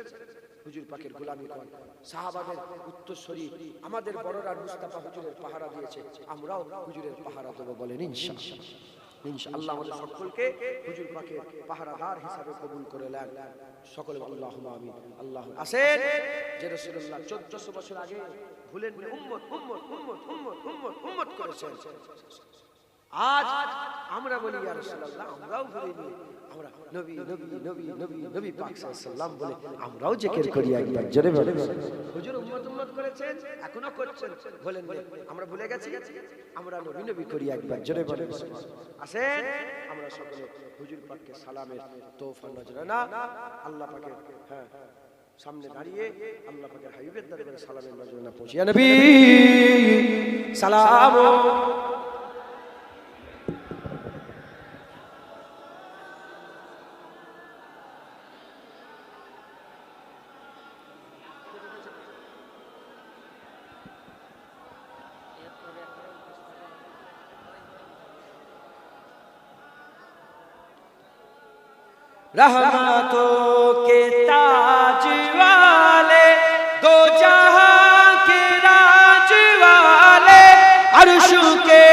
হুজুর পাকের গোলামি করেন, সাহাবাদের উত্তরসূরি, আমাদের বড়রা মুস্তাফা হুজুরের পাহারা দিয়েছে, আমরাও হুজুরের পাহারা দেবো, বলেন ইনশাআল্লাহ। ইনশাআল্লাহ আমাদের সকলকে হুজুর পাকের পাহারাদার হিসাবে কবুল করে নেন, সকলে আল্লাহুম্মা আমিন। আল্লাহ আসেন যে রাসূলুল্লাহ 1400 বছর আগে ভুলেন উম্মত উম্মত উম্মত উম্মত উম্মত উম্মত করেছেন, আজ আমরা বলি ইয়া রাসূলুল্লাহ, আমরাও বলিনি, আমরা নবী নবী নবী নবী নবী পাক সাল্লাল্লাহু আলাইহি ওয়াসাল্লাম বলে আমরাও জিকির করি, একবার জোরে বলেন। হুজুর উম্মত উম্মত করেছেন, এখনো করছেন, বলেন আমরা ভুলে গেছি, আমরা নবী নবী করি, একবার জোরে বলেন। আসেন আমরা সকলে হুজুর পাককে সালামের তোহফা নজরানা আল্লাহ পাকের, হ্যাঁ, সামনে দাঁড়িয়ে আল্লাহ পাকের হাবিবের দরবারে সালামের নজরানা পৌঁছে, ইয়া নবী সালাম। रहमतों के ताज वाले, दो जहां के राज वाले, अर्श के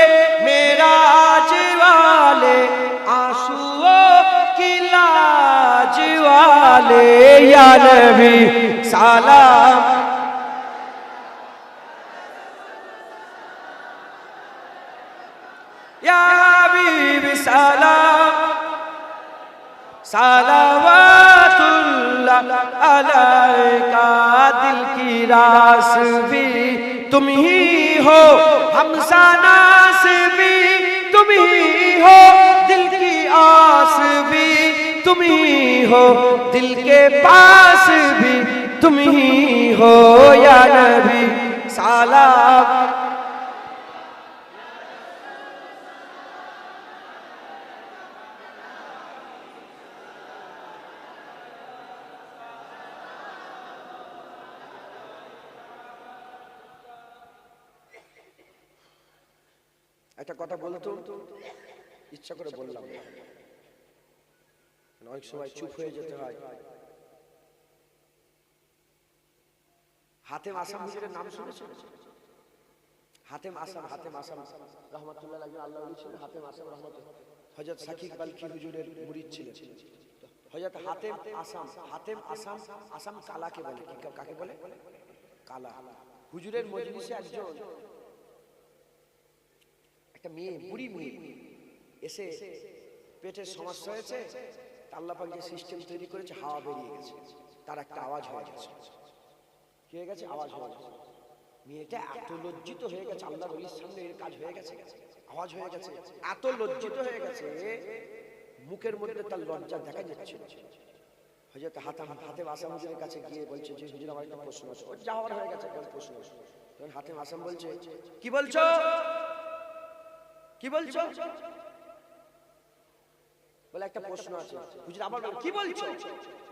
मेराज वाले, आंसुओं की लाज वाले, या नबी सलाम। या हबीब सलाम, सलावतुल्लाह अलैका। दिल की रास भी तुम ही हो, हमसानास भी तुम ही हो, दिल की आस भी तुम ही हो, दिल के पास भी तुम ही हो, या नबी सलाम। একটা কথা বলতো, ইচ্ছা করে বললাম, অনেক সময় চুপ হয়ে যেতে হয়। হাতেম আসাম হুজুরের নাম শুনেছেন? হাতেম আসাম রহমাতুল্লাহ আলাইহি, আল্লাহ ওলি ছিলেন। হাতেম আসাম রহমাতুল্লাহ হযরত সাকিব বালখি হুজুরের মুরিদ ছিলেন। হযরত হাতেম আসাম, আসাম কালাকে বলে। কাকে বলে? কালা। হুজুরের মজলিসে একজন একটা মেয়ে, বুড়ি মেয়ে এসে পেটের সমস্যা হয়েছে, আল্লাহ পাক যে সিস্টেম তৈরি করেছে, হাওয়া বেরিয়ে গেছে, তার একটা আওয়াজ হয়ে গেছে। কি হয়ে গেছে? আওয়াজ হয়ে গেছে। মেয়েটা এত লজ্জিত হয়ে গেছে, আল্লাহর ওলির সামনে এর কাজ হয়ে গেছে, আওয়াজ হয়ে গেছে, এত লজ্জিত হয়ে গেছে, মুখের মধ্যে তার লজ্জা দেখা যাচ্ছে। হযরত হাতেম আসাম হুজুরের কাছে গিয়ে বলছে যে হুজুর, আমার একটা প্রশ্ন আছে। ওর যাওয়ার হয়ে গেছে, একটা প্রশ্ন আছে। তখন হাতেম আসাম বলছে, কি বলছো? কি বলছো? বলে একটা প্রশ্ন আছে। হুজুর আবার কি বলছো?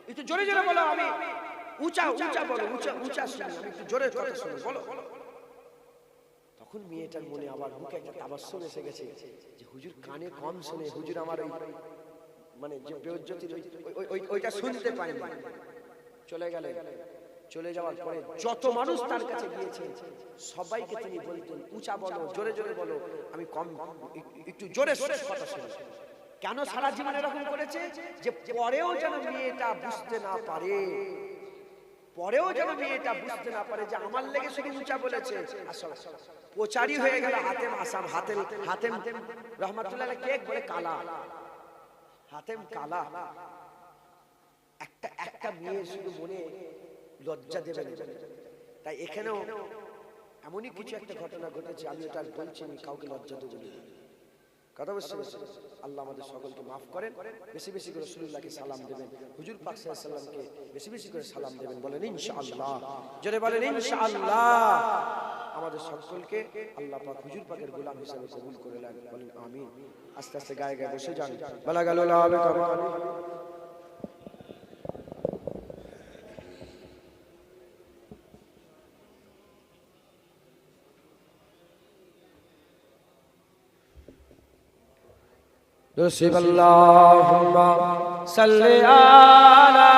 একটু জোরে জোরে বলো, আমি উঁচা বলো, উঁচা শুনি, আমি একটু জোরে কথা শুনি, বলো। তখন মেয়েটার মনে আবার মুখে একটা তাবাসসুম এসে গেছে যে হুজুর কানে কম শুনে, হুজুর আমার ওই মানে যে বেউজ্জতির ওইটা শুনতে পায়নি। চলে গেলেন। চলে যাওয়ার পরে যত মানুষ তার কাছে গিয়েছে সবাইকে তিনি বলতেন, উঁচা বলো, জোরে জোরে বলো, আমি কম, একটু জোরে কথা শুনি। কেন সারা জীবন এরকম করেছে? যে পরেও যেন মেয়েটা বুঝতে না পারে, যে আমার লেগে শুধু উঁচা বলেছে। প্রচারই হয়ে গেল হাতেম আসাম। হাতেম রহমাতুল্লাহ কে বলে? কালা। হাতেম কালা। একটা মেয়ে শুধু মনে লজ্জা দেবে না। তাই এখানেও এমনই কিছু একটা ঘটনা ঘটেছে, আমি এটা বলছি, কাউকে লজ্জা দেবো না। কথা বুঝতে পারছেন? আল্লাহ আমাদের সকলকে মাফ করেন। বেশি বেশি করে রাসূলুল্লাহকে সালাম দেবেন, হুজুর পাক সাল্লাল্লাহু আলাইহি ওয়াসাল্লামকে বেশি বেশি করে সালাম দেবেন। বলেন ইনশাআল্লাহ, জোরে বলেন ইনশাআল্লাহ। আমাদের সকলকে আল্লাহ পাক হুজুর পাকের গোলাম হিসেবে কবুল করে নেন। বলেন আমিন। আস্তে আস্তে গায়ে গায়ে বসে যান। বলা গেল লা বিকাম نصب اللهم صل على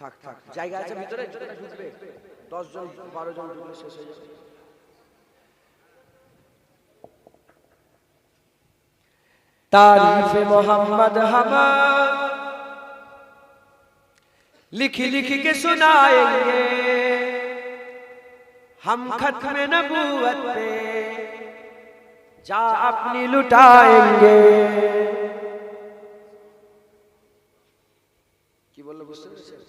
থাক জায়গা আছে ভিতরে, ঢুকবে 10 জন 12 জন ঢুকলে শেষ হয়ে যাবে। तारीफ मोहम्मद हम लिख लिख के सुनाएंगे, हम खत्म नबूवत पे जा अपनी लुटाएंगे। কি বললো বুঝতে পেরেছেন?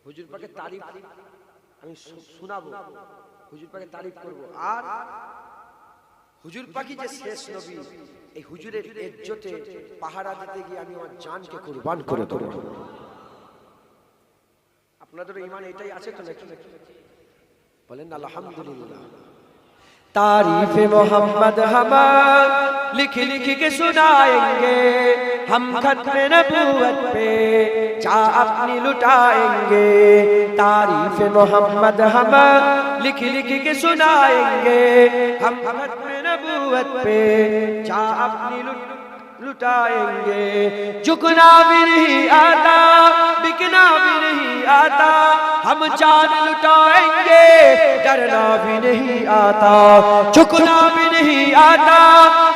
হুজুর পাকের তারিফ আমি শোনাবো, হুজুর পাকের তারিফ করব। আর হুজুর পাকি যে শেষ নবী, এই হুজুরের ইজ্জতে পাহারা দিতে গিয়ে আমি আমার জানকে কুরবান করে দেব। আপনাদের ঈমান এটাই আছে তো নাকি? বলেন আলহামদুলিল্লাহ। तारीफ मोहम्मद हम लिख लिख के सुनाएंगे, हम खत्म नबूवत पे चा अपनी लुटाएंगे। तारीफ मोहम्मद हम लिख लिख के सुनाएंगे, हम खत्म नबूवत पे चा अपनी लुटाएंगे। झुकना भी नहीं आता, बिकना भी नहीं आता, हम जान लुटाएंगे, डरना भी नहीं आता। झुकना भी नहीं आता,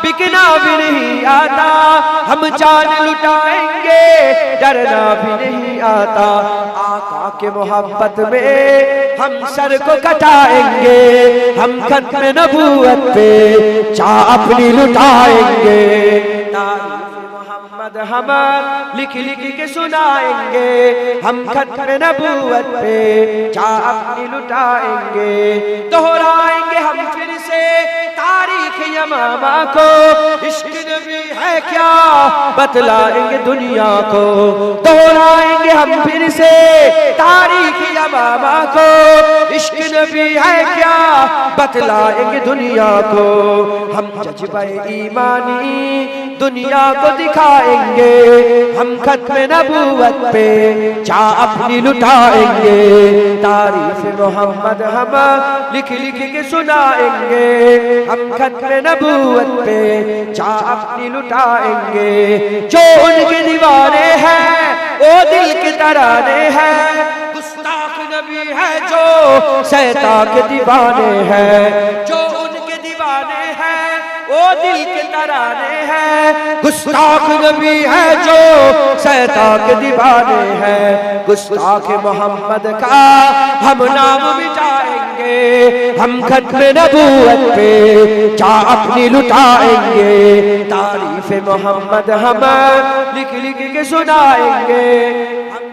बिकना भी नहीं आता, हम जान लुटाएंगे, डरना भी नहीं आता। आका के मोहब्बत में हम सर को कटाएंगे, हम खत्म नबूवत पे चा अपनी लुटाएंगे। तारीफ मोहम्मद हम लिख लिख के सुनाएंगे, हम खत्म नबूवत पे चा अपनी लुटाएंगे। दोहराएंगे हम फिर से तारीख यमामा को, इश्क नबी है क्या बतलाएंगे दुनिया को। दोहराएंगे हम फिर से तारीख यमामा को, इश्क नबी है क्या बतलाएंगे दुनिया को। हम जज्बा ईमानी दुनिया को दिखाएंगे, हम खत्म नबूवत पे चा अपनी लुटाएंगे। तारीफ मोहम्मद हम लिख लिख के सुनाएंगे, हम खत्म नबूवत पे चा अपनी लुटाएंगे। जो उनके दीवाने हैं वो दिल के तराने हैं, गुस्ताख नबी है जो शैतान के दीवाने हैं। जो उनके दीवाने हैं वो दिल के तराने हैं, गुस्ताख नबी है जो शैतान के दीवाने हैं। गुस्ताख मोहम्मद का हम नाम मिटाएंगे, हम खत्म नबूवत पे चा अपनी लुटाएंगे। तारीफ मोहम्मद हम लिख लिख के सुनाएंगे, हम